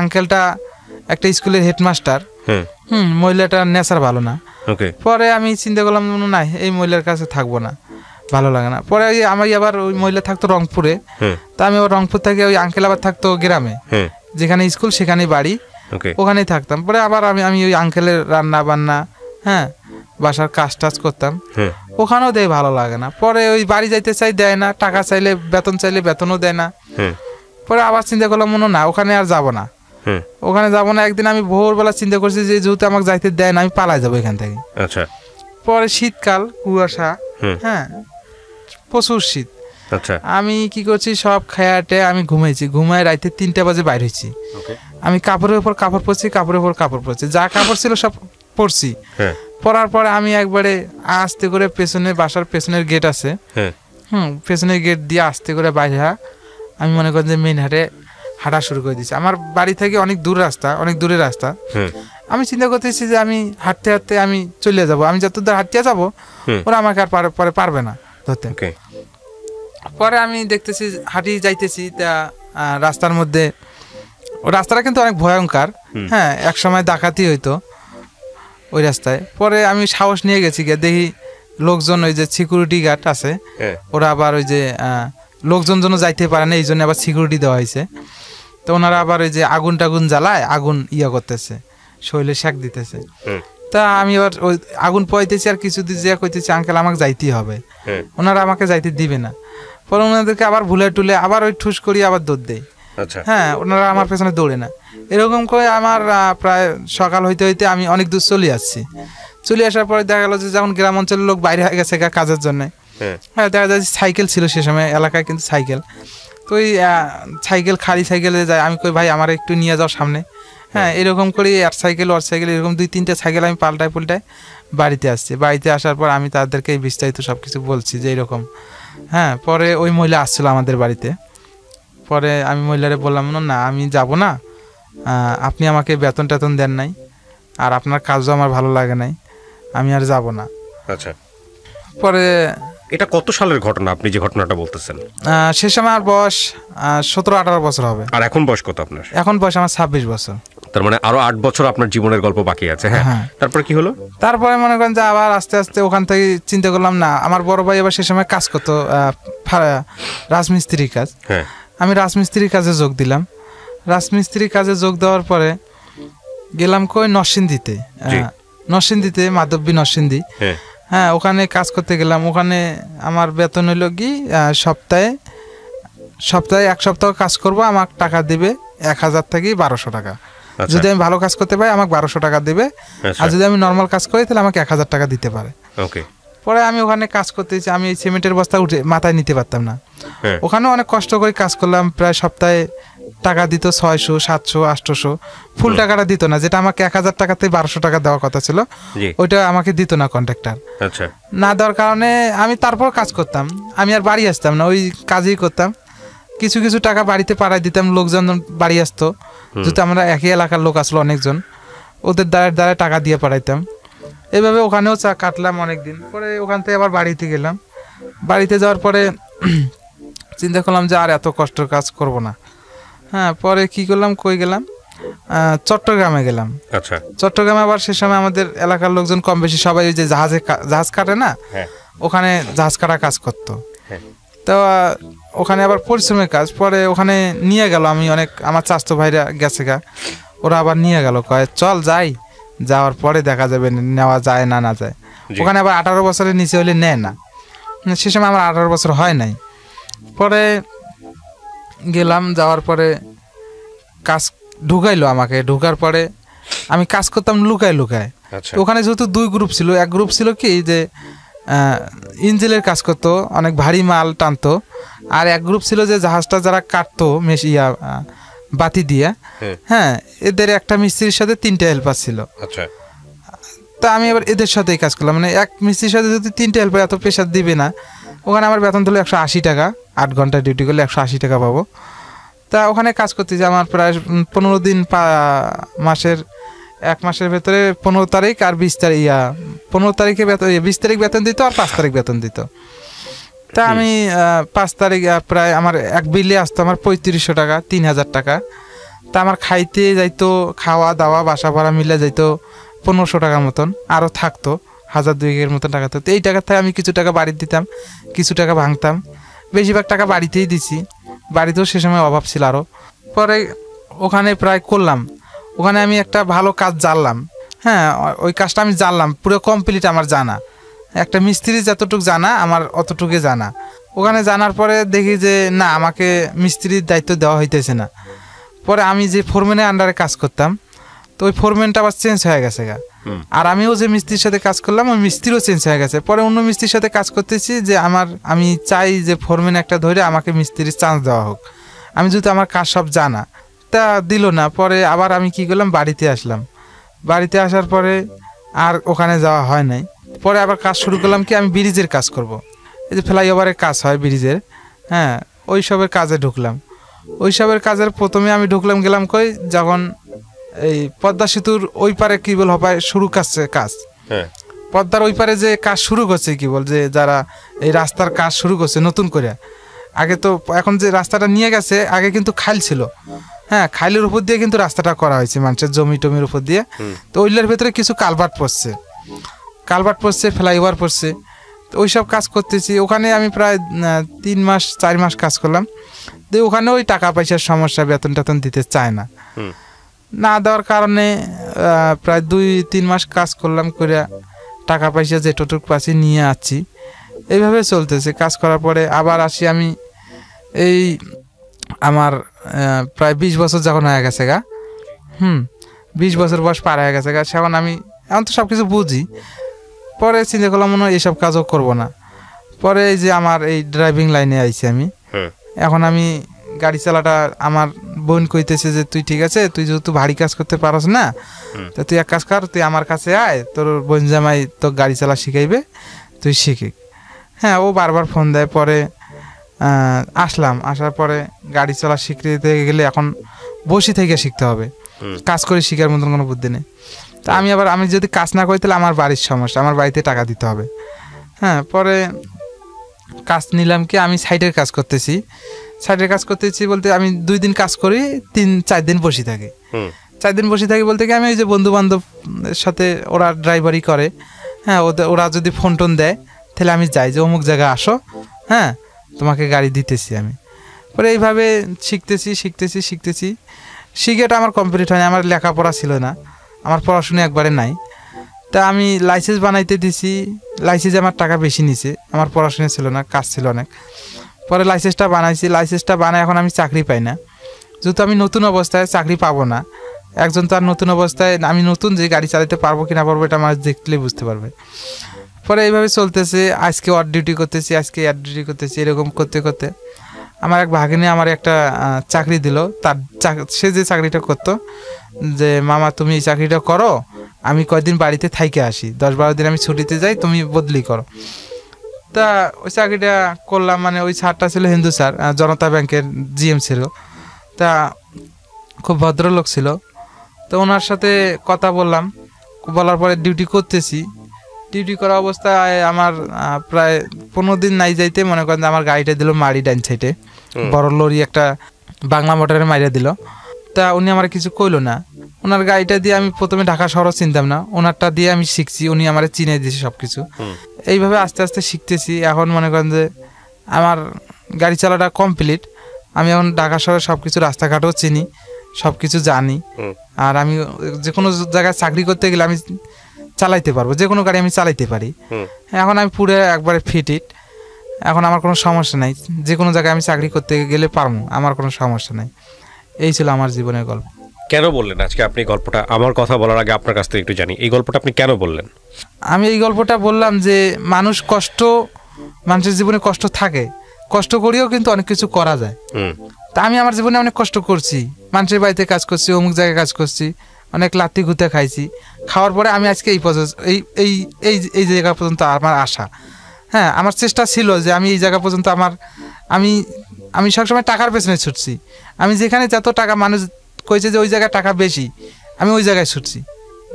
আঙ্কেলটা একটা স্কুলের হেডমাস্টার। মহিলাটার নেচার ভালো না। পরে আমি চিন্তা করলাম না, এই মহিলার কাছে থাকবো না, ভালো লাগে না। পরে আমি আবার ওই মহিলা থাকতো রংপুরে, তা আমি আবার রংপুর থেকে ওই আঙ্কেল আবার থাকতো গ্রামে, যেখানে স্কুল সেখানেই বাড়ি, ওখানেই থাকতাম। পরে আবার আমি ওই আঙ্কেলের রান্না বান্না, হ্যাঁ, বাসার কাজ টাজ করতাম, ওখানেও দেয়, ভালো লাগে না। পরে ওই বাড়ি যাইতে চাই, দেয় না, টাকা চাইলে বেতন চাইলে বেতনও দেয় না। পরে আবার চিন্তা করলাম না, ওখানে আর যাবো না, ওখানে যাবো না। একদিন আমি ভোরবেলা চিন্তা করছি যে যেহেতু আমাকে যাইতে দেয় না, আমি পালাই যাবো এখান থেকে। পরে শীতকাল, কুয়াশা, হ্যাঁ, প্রচুর শীত। আমি কি করছি, সব খায়াটে আমি ঘুমাইছি, ঘুমায় রাইতে 3টা বাজে বাইর হয়েছি। আমি কাপড়ের উপর কাপড় পরছি, কাপড়ের উপর কাপড় পরছি, যা কাপড় ছিল সব পরছি। পরার পরে আমি একবারে আস্তে করে পেছনে, বাসার পেছনের গেট আছে, পেছনের গেট দিয়ে আস্তে করে বাইরে আমি মনে করেন যে মেইন হাটে হাঁটা শুরু করে দিয়েছি। আমার বাড়ি থেকে অনেক দূরের রাস্তা। আমি চিন্তা করতেছি যে আমি হাঁটতে হাঁটতে আমি চলে যাব, আমি যত দূর হাঁটতে যাবো ওরা আমাকে আর পরে পারবে না ধরতে। পরে আমি দেখতেছি হাঁটি যাইতেছি, তা রাস্তার মধ্যে, রাস্তাটা কিন্তু অনেক ভয়ঙ্কর। হ্যাঁ, এক সময় ডাকাতি হইতো ওই রাস্তায়। পরে আমি সাহস নিয়ে গেছি, গিয়ে দেখি লোকজন, ওই যে সিকিউরিটি গার্ড আছে, ওরা আবার ওই যে লোকজন যেন যাইতে পারে না, এই জন্য আবার সিকিউরিটি দেওয়া হয়েছে। তো ওনারা আবার ওই যে আগুন টাগুন জ্বালায়, আগুন করতেছে, শরীরে সেক দিতেছে। তা আমি এবার ওই আগুন পোয়াইতেছি আর কিছু দিন যে কইতেছি আঙ্কেল আমাকে যাইতেই হবে, ওনারা আমাকে যাইতে দিবে না। পরে ওনাদেরকে আবার ভুলে টুলে আবার ওই ঠুস করি আবার দৌড় দেয়। হ্যাঁ, ওনারা আমার পেছনে দৌড়ে না। এরকম করে আমার প্রায় সকাল হইতে হইতে আমি অনেক দূর চলে আসছি। চলে আসার পরে দেখা গেল যে যখন গ্রাম অঞ্চলের লোক বাইরে হয়ে গেছে কাজের জন্য, হ্যাঁ দেখা যায় সাইকেল ছিল সে সময় এলাকায়, কিন্তু সাইকেল তো ওই সাইকেল খালি সাইকেলে যায়। আমি কই ভাই আমার একটু নিয়ে যাও সামনে। হ্যাঁ, এরকম করি আর সাইকেল ওর সাইকেল এরকম 2-3টে সাইকেল আমি পাল্টায় বাড়িতে আসছি। বাড়িতে আসার পর আমি তাদেরকে বিস্তারিত সব কিছু বলছি যে এরকম। হ্যাঁ, পরে ওই মহিলা আসছিল আমাদের বাড়িতে। পরে আমি মহিলারে বললাম না আমি যাব না, আপনি আমাকে বেতন টেতন দেন নাই, আর আপনার কাজও আমার ভালো লাগে নাই, আমি আর যাব না। আচ্ছা, পরে এটা কত সালের ঘটনা আপনি যে ঘটনাটা বলতেছেন? সে সময় আমার বয়স 17-18 বছর হবে। আর এখন বয়স কত আপনার? এখন বয়স আমার 26 বছর। তার মানে আরো 8 বছর আপনার জীবনের গল্প বাকি আছে। হ্যাঁ, তারপর কি হলো? তারপরে মনে করেন যে আবার আস্তে আস্তে ওখান থেকে চিন্তা করলাম না, আমার বড় ভাই এবার সে সময় কাজ করতো রাজমিস্ত্রির কাজ। হ্যাঁ, আমি রাজমিস্ত্রির কাজে যোগ দিলাম। রাজমিস্ত্রির কাজে যোগ দেওয়ার পরে গেলাম কই নরসিংদীতে মাধবী নরসিংদী। হ্যাঁ, ওখানে কাজ করতে গেলাম। ওখানে আমার বেতন হইল কি সপ্তাহে 1 সপ্তাহ কাজ করব, আমাকে টাকা দিবে 1000 থেকে 1200 টাকা। যদি আমি ভালো কাজ করতে পারি আমাকে 1200 টাকা দিবে, আর যদি আমি নর্মাল কাজ করি তাহলে আমাকে 1000 টাকা দিতে পারে। পরে আমি ওখানে কাজ করতেছি, আমি সিমেন্টের বস্তা উঠে মাথায় নিতে পারতাম না। ওখানে অনেক কষ্ট করে কাজ করলাম, প্রায় সপ্তাহে টাকা দিত 600, 700, 800। ফুল টাকাটা দিত না, যেটা আমাকে 1000 টাকাতে 1200 টাকা দেওয়ার কথা ছিল ওইটা আমাকে দিত না কন্ট্রাক্টর। না দেওয়ার কারণে আমি তারপর কাজ করতাম, আমি আর বাড়ি আসতাম না, ওই কাজই করতাম। কিছু কিছু টাকা বাড়িতে পাঠাই দিতাম, লোকজন বাড়ি আসতো, যেহেতু আমরা একই এলাকার লোক আসলো অনেকজন, ওদের দ্বারা টাকা দিয়ে পাঠাইতাম। এইভাবে ওখানেও কাটলাম অনেকদিন। পরে ওখান থেকে আবার বাড়িতে গেলাম। বাড়িতে যাওয়ার পরে চিন্তা করলাম যে আর এত কষ্টের কাজ করব না। হ্যাঁ, পরে কি করলাম, কই গেলাম, চট্টগ্রামে গেলাম। আচ্ছা, চট্টগ্রামে আবার সে সময় আমাদের এলাকার লোকজন কম বেশি সবাই ওই যে জাহাজ কাটে না, ওখানে জাহাজ কাটা কাজ করতো। তো ওখানে আবার পরিশ্রমের কাজ। পরে ওখানে নিয়ে গেল, আমি অনেক আমার চাচাতো ভাইরা গেছে ওরা আবার নিয়ে গেল, কয় চল যাই, যাওয়ার পরে দেখা যাবে নেওয়া যায় না যায়। ওখানে আবার 18 বছরের নিচে হলে নেয় না, সে সময় আমার 18 বছর হয় নাই। পরে গেলাম, যাওয়ার পরে কাজ ঢুকাইলো আমাকে। ঢুকার পরে আমি কাজ করতাম লুকায়। ওখানে যেহেতু 2 গ্রুপ ছিল, এক গ্রুপ ছিল কি যে ইঞ্জিনের কাজ করতো, অনেক ভারী মাল টানতো, আর এক গ্রুপ ছিল যে জাহাজটা যারা কাটতো বাতি দিয়ে। হ্যাঁ, এদের একটা মিস্ত্রির সাথে 3টে হেল্পার ছিল। তা আমি এবার এদের সাথেই কাজ করলাম, মানে এক মিস্ত্রির সাথে যদি 3টে হেল্পার, এত প্রেশার দিবে না। ওখানে আমার বেতন দিল 180 টাকা, 8 ঘন্টা ডিউটি করলে 180 টাকা পাবো। তা ওখানে কাজ করতেছি আমার প্রায় 15 দিন, মাসের 1 মাসের ভেতরে 15 তারিখ আর 20 তারিখ 15 তারিখে বেতন, 20 তারিখ বেতন দিত আর 5 তারিখ বেতন দিত। তা আমি 5 তারিখ প্রায় আমার এক বিলে আসতো আমার 3500 টাকা, 3000 টাকা। তা আমার খাইতে যাইতো, খাওয়া দাওয়া বাসা ভাড়া মিলে যাইতো 1500 টাকার মতন, আরও থাকতো 1000-2000 মতন টাকা। তো এই টাকার থেকে আমি কিছু টাকা বাড়ি দিতাম, কিছু টাকা ভাঙতাম, বেশিরভাগ টাকা বাড়িতেই দিছি। বাড়িতেও সে সময় অভাব ছিল আরও। পরে ওখানে প্রায় করলাম, ওখানে আমি একটা ভালো কাজ জানলাম। হ্যাঁ, ওই কাজটা আমি জানলাম পুরো কমপ্লিট আমার জানা, একটা মিস্ত্রি যতটুকু জানা আমার অতটুকু জানা। ওখানে জানার পরে দেখি যে না, আমাকে মিস্ত্রির দায়িত্ব দেওয়া হইতেছে না। পরে আমি যে ফোরম্যানের আন্ডারে কাজ করতাম, তো ওই ফোরম্যানটা আবার চেঞ্জ হয়ে গেছে আর আমিও যে মিস্ত্রির সাথে কাজ করলাম ওই মিস্ত্রিও চেঞ্জ হয়ে গেছে। পরে অন্য মিস্ত্রির সাথে কাজ করতেছি যে আমি চাই যে ফোরম্যান একটা ধরে আমাকে মিস্ত্রির চান্স দেওয়া হোক, আমি যেহেতু আমার কাজ সব জানা। তা দিল না। পরে আবার আমি কি করলাম, বাড়িতে আসলাম। বাড়িতে আসার পরে আর ওখানে যাওয়া হয় নাই। পরে আবার কাজ শুরু করলাম কি, আমি ব্রিজের কাজ করব, এই যে ফ্লাইওভারের কাজ হয় ব্রিজের। হ্যাঁ, ওই সবের কাজে ঢুকলাম। ওই সবের কাজের প্রথমে আমি গেলাম কই, যখন এই পদ্মা সেতুর ওই পারে কি বল হবে শুরু করছে কাজ, পদ্মার ওই পারে যে কাজ শুরু করছে কি বল, যে যারা এই রাস্তার কাজ শুরু করছে নতুন করে। আগে তো এখন যে রাস্তাটা নিয়ে গেছে, আগে কিন্তু খাল ছিল। হ্যাঁ, খালের উপর দিয়ে কিন্তু রাস্তাটা করা হয়েছে, মানুষের জমি টমির উপর দিয়ে। তো ওইগুলোর ভেতরে কিছু কালভার্ট পড়ছে, ফ্লাইওভার পড়ছে। তো ওইসব কাজ করতেছি। ওখানে আমি প্রায় 3-4 মাস কাজ করলাম। তো ওখানে ওই টাকা পয়সার সমস্যা, বেতন টেতন দিতে চায় না। না দেওয়ার কারণে প্রায় 2-3 মাস কাজ করলাম, করে টাকা পয়সা যেটুক পাচ্ছি নিয়ে আসছি। এইভাবে চলতেছে। কাজ করার পরে আবার আসি আমি, এই আমার প্রায় 20 বছর যখন হয়ে গেছে গা, 20 বছর বয়স পার হয়ে গেছে গা, সেখন আমি এখন তো সব কিছু বুঝি। পরে চিন্তা করলাম মনে হয় এইসব কাজও করবো না। পরে এই যে আমার এই ড্রাইভিং লাইনে আইছি আমি। এখন আমি গাড়ি চালাটা, আমার বোন কইতেছে যে তুই ঠিক আছে, তুই যেহেতু ভারী কাজ করতে পারস না, তা তুই এক কাজ কর, তুই আমার কাছে আয়, তোর বোন জামাই তোর গাড়ি চালা শিখাইবে, তুই শিখি। হ্যাঁ, ও বারবার ফোন দেয়। পরে আসলাম, আসার পরে গাড়ি চলা শিখতে গেলে এখন বসে থেকে শিখতে হবে, কাজ করে শিখার মতন কোনো বুদ্ধি নেই। তা আমি যদি কাজ না করি তাহলে আমার বাড়ির সমস্যা, আমার বাড়িতে টাকা দিতে হবে। হ্যাঁ, পরে কাজ নিলাম কি, আমি সাইডের কাজ করতেছি। সাইডের কাজ করতেছি বলতে আমি 2 দিন কাজ করি, 3-4 দিন বসে থাকি। 4 দিন বসে থাকি বলতে কি, আমি ওই যে বন্ধু বান্ধবের সাথে, ওরা ড্রাইভারি করে, হ্যাঁ, ওরা যদি ফোন টোন দেয় তাহলে আমি যাই, যে অমুক জায়গায় আসো, হ্যাঁ তোমাকে গাড়ি দিতেছি আমি। পরে এইভাবে শিখতেছি। শিখেটা আমার কমপ্লিট হয়নি, আমার লেখাপড়া ছিল না, আমার পড়াশোনা একবারে নাই। তা আমি লাইসেন্স বানাইতে দিছি, লাইসেন্সে আমার টাকা বেশি নিছে, আমার পড়াশোনা ছিল না, কাজ ছিল অনেক। পরে লাইসেন্সটা বানাইছি, লাইসেন্সটা বানাই এখন আমি চাকরি পাই না, যেহেতু আমি নতুন অবস্থায় চাকরি পাবো না। একজন তার নতুন অবস্থায়, আমি নতুন যে গাড়ি চালাতে পারবো কি না পারবো এটা আমার দেখলেই বুঝতে পারবে। পরে এইভাবে চলতেছে, আজকে ওয়ার ডিউটি করতেছি, আজকে এয়ার ডিউটি করতেছি, এরকম করতে করতে আমার এক ভাগ্নে আমার একটা চাকরি দিল। তার সে যে চাকরিটা করতো, যে মামা তুমি এই চাকরিটা করো, আমি কয়েকদিন বাড়িতে থাইকে আসি, 10-12 দিন আমি ছুটিতে যাই, তুমি বদলি করো। তা ওই চাকরিটা করলাম। মানে ওই স্যারটা ছিল হিন্দু স্যার, জনতা ব্যাংকের জিএম ছিল। তা খুব ভদ্রলোক ছিল। তো ওনার সাথে কথা বলার পরে ডিউটি করতেছি। ডিউটি করা অবস্থায় আমার প্রায় 15 দিন নাই যাইতে মনে করেন আমার গাড়িটা দিল মারি ডাইন সাইডে, বড় লরি একটা বাংলা মোটরে মারিয়া দিল। তা উনি আমার কিছু কইলো না। ওনার গাড়িটা দিয়ে আমি প্রথমে ঢাকা শহরও চিনতাম না, ওনারটা দিয়ে আমি শিখছি, উনি আমার চিনে দিয়েছে সব কিছু। এইভাবে আস্তে আস্তে শিখতেছি। এখন মনে করেন যে আমার গাড়ি চালাটা কমপ্লিট। আমি এখন ঢাকা শহরে সব কিছু রাস্তাঘাটও চিনি, সব কিছু জানি। আর আমি যে কোনো জায়গায় চাকরি করতে গেলে আমি চালাইতে পারবো, যে কোনো গাড়ি আমি চালাইতে পারি। এখন আমি পুরো একবারে ফিট। এখন আমার কোনো সমস্যা নাই, যে কোনো জায়গায় আমি চাকরি করতে গেলে পারবো, আমার কোনো সমস্যা নাই। এই ছিল আমার জীবনের গল্প। কেন বললেন আজকে আপনি গল্পটা? আমার কথা বলার আগে আপনার কাছ থেকে একটু জানি, এই গল্পটা আপনি কেন বললেন? আমি এই গল্পটা বললাম যে মানুষের জীবনে কষ্ট থাকে, কষ্ট করিও কিন্তু অনেক কিছু করা যায়। তা আমি আমার জীবনে অনেক কষ্ট করছি, মানুষের বাড়িতে কাজ করছি, অমুক জায়গায় কাজ করছি, অনেক লাত্তি ঘুতে খাইছি। খাওয়ার পরে আমি আজকে এই জায়গা পর্যন্ত আমার আশা। হ্যাঁ, আমার চেষ্টা ছিল যে আমি এই জায়গা পর্যন্ত আমি সবসময় টাকার পেছনে ছুটছি। আমি যেখানে যত টাকা মানুষ কইছে যে ওই জায়গায় টাকা বেশি, আমি ওই জায়গায় ছুটছি।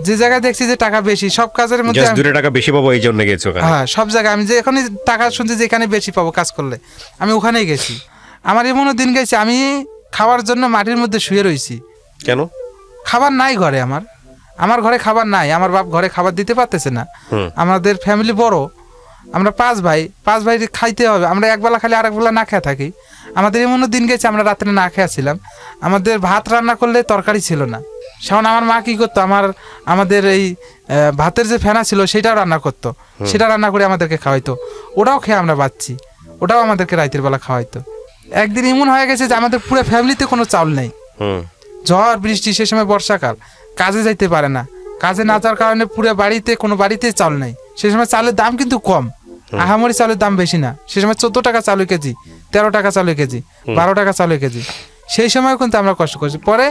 যে জায়গায় দেখছি যে টাকা বেশি, সব কাজের মধ্যে টাকা বেশি পাবো এই জন্য গেছি। হ্যাঁ, সব জায়গায় আমি যে এখানে টাকা শুনছি যে এখানে বেশি পাবো কাজ করলে, আমি ওখানেই গেছি। আমার এমনও দিন গেছে আমি খাওয়ার জন্য মাটির মধ্যে শুয়ে রয়েছি। কেন? খাবার নাই ঘরে, আমার ঘরে খাবার নাই, আমার বাপ ঘরে খাবার দিতে পারতেছে না। আমাদের ফ্যামিলি বড়, আমরা 5 ভাই খাইতে হবে। আমরা একবেলা খালি আর একবেলা না খেয়ে থাকি। আমাদের এমনও দিন গেছে আমরা রাত্রে না খেয়েছিলাম, আমাদের ভাত রান্না করলে তরকারি ছিল না। সেমন আমার মা কি করতো, আমাদের এই ভাতের যে ফেনা ছিল সেটাও রান্না করতো, সেটা রান্না করে আমাদেরকে খাওয়াইতো। ওটাও খেয়ে আমরা বাঁচছি, ওটাও আমাদেরকে রাতের বেলা খাওয়াইতো। একদিন এমন হয়ে গেছে যে আমাদের পুরো ফ্যামিলিতে কোনো চাউল নেই। ঝড় বৃষ্টি, সে সময় বর্ষাকাল, কাজে যাইতে পারে না। কাজে না যাওয়ার কারণে পুরো কোনো বাড়িতে চাউল নেই। সে সময় চালের দাম কিন্তু কম, আহামরি চালের দাম বেশি না। সে সময় 14 টাকা চালের কেজি, 13 টাকা চালের কেজি, 12 টাকা চালের কেজি। সেই সময় কিন্তু আমরা কষ্ট করছি। পরে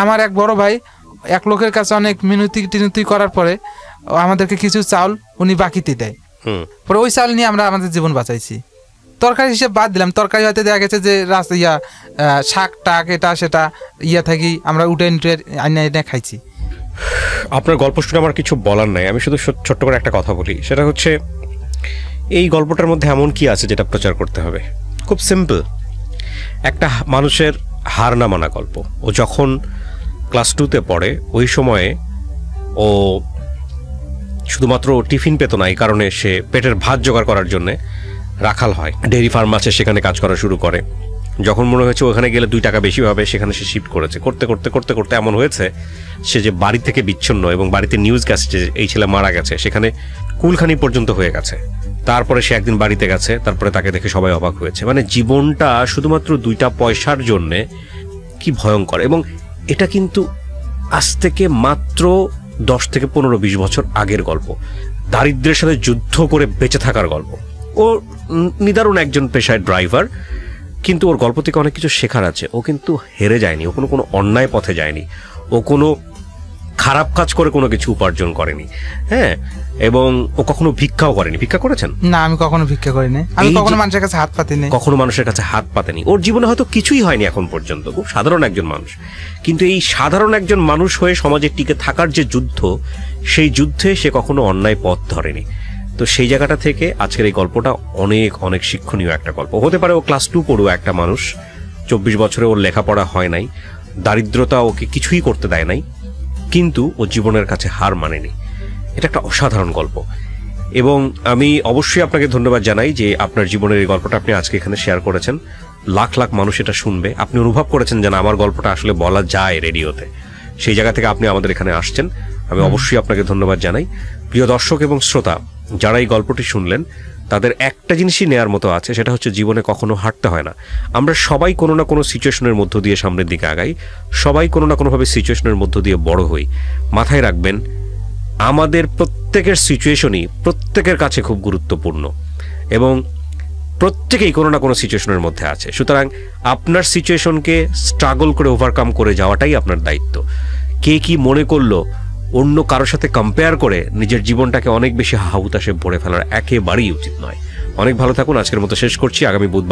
আমার এক বড় ভাই এক লোকের কাছে অনেক মিনতি করার পরে আমাদেরকে কিছু চাউল উনি বাকিতে দেয়। পরে ওই চাউল নিয়ে আমরা আমাদের জীবন বাঁচাইছি। তরকারি হিসেবে বাদ দিলাম, তরকারি হয়তো দেখা গেছে যে শাক টাক এটা সেটা থাকি আমরা উঠে এনে খাইছি। আপনার গল্প শুনে আমার কিছু বলার নাই, আমি শুধু ছোট্ট করে একটা কথা বলি। সেটা হচ্ছে, এই গল্পটার মধ্যে এমন কি আছে যেটা প্রচার করতে হবে? খুব সিম্পল, একটা মানুষের হার না মানা গল্প। ও যখন ক্লাস 2-তে পড়ে, ওই সময়ে ও শুধুমাত্র টিফিন পেত না, এই কারণে সে পেটের ভাত জোগাড় করার জন্যে রাখাল হয়। ডেইরি ফার্ম আছে, সেখানে কাজ করা শুরু করে। যখন মনে হয়েছে ওখানে গেলে 2 টাকা বেশি হবে, সেখানে সে শিফট করেছে। করতে করতে করতে করতে এমন হয়েছে সে যে বাড়ি থেকে বিচ্ছিন্ন, এবং বাড়িতে নিউজ গেছে যে এই ছেলে মারা গেছে, সেখানে কুলখানি পর্যন্ত হয়ে গেছে। তারপরে সে একদিন বাড়িতে গেছে, তারপরে তাকে দেখে সবাই অবাক হয়েছে। মানে জীবনটা শুধুমাত্র 2টা পয়সার জন্যে কি ভয়ঙ্কর। এবং এটা কিন্তু আজ থেকে মাত্র 10 থেকে 15-20 বছর আগের গল্প। দারিদ্র্যের সাথে যুদ্ধ করে বেঁচে থাকার গল্প। ও নিদারুণ একজন পেশায় ড্রাইভার, কিন্তু ওর গল্প থেকে অনেক কিছু শেখার আছে। ও কিন্তু হেরে যায়নি, ও কোনো অন্যায় পথে যায়নি, ও কোনো খারাপ কাজ করে কোনো কিছু উপার্জন করেনি। হ্যাঁ, এবং ও কখনো ভিক্ষাও করেনি। ভিক্ষা করেছেন? না, আমি কখনো ভিক্ষা করিনি। আমি কখনো মানুষের কাছে হাত পাতিনি। কখনো মানুষের কাছে হাত পাতেনি। ওর জীবনে হয়তো কিছুই হয়নি এখন পর্যন্ত, খুব সাধারণ একজন মানুষ। কিন্তু এই সাধারণ একজন মানুষ হয়ে সমাজে টিকে থাকার যে যুদ্ধ, সেই যুদ্ধে সে কখনো অন্যায় পথ ধরেনি। তো সেই জায়গাটা থেকে আজকের এই গল্পটা অনেক অনেক শিক্ষণীয় একটা গল্প। হতে পারে ও ক্লাস 2 পড়ুয়া একটা মানুষ, 24 বছরে ওর লেখাপড়া হয় নাই, দারিদ্রতা ওকে কিছুই করতে দেয় নাই, কিন্তু ও জীবনের কাছে হার মানেনি। এটা একটা অসাধারণ গল্প। এবং আমি অবশ্যই আপনাকে ধন্যবাদ জানাই যে আপনার জীবনের এই গল্পটা আপনি আজকে এখানে শেয়ার করেছেন। লাখ লাখ মানুষ এটা শুনবে। আপনি অনুভব করেছেন যে আমার গল্পটা আসলে বলা যায় রেডিওতে, সেই জায়গা থেকে আপনি আমাদের এখানে আসছেন। আমি অবশ্যই আপনাকে ধন্যবাদ জানাই। প্রিয় দর্শক এবং শ্রোতা, যারা এই গল্পটি শুনলেন, তাদের একটা জিনিসই নেয়ার মতো আছে, সেটা হচ্ছে জীবনে কখনো হারতে হয় না। আমরা সবাই কোনো না কোনো সিচুয়েশনের মধ্য দিয়ে সামনের দিকে আগাই, সবাই কোনো না কোনোভাবে সিচুয়েশনের মধ্য দিয়ে বড় হই। মাথায় রাখবেন, আমাদের প্রত্যেকের সিচুয়েশনই প্রত্যেকের কাছে খুব গুরুত্বপূর্ণ, এবং প্রত্যেকেই কোনো না কোনো সিচুয়েশনের মধ্যে আছে। সুতরাং আপনার সিচুয়েশনকে স্ট্রাগল করে ওভারকাম করে যাওয়াটাই আপনার দায়িত্ব। কে কি মনে করলো অন্য কারোর সাথে কম্পেয়ার করে নিজের জীবনটাকে অনেক বেশি হাহুতাশে ভরে ফেলার একেবারেই উচিত নয়। অনেক ভালো থাকুন। আজকের মতো শেষ করছি। আগামী বুধবার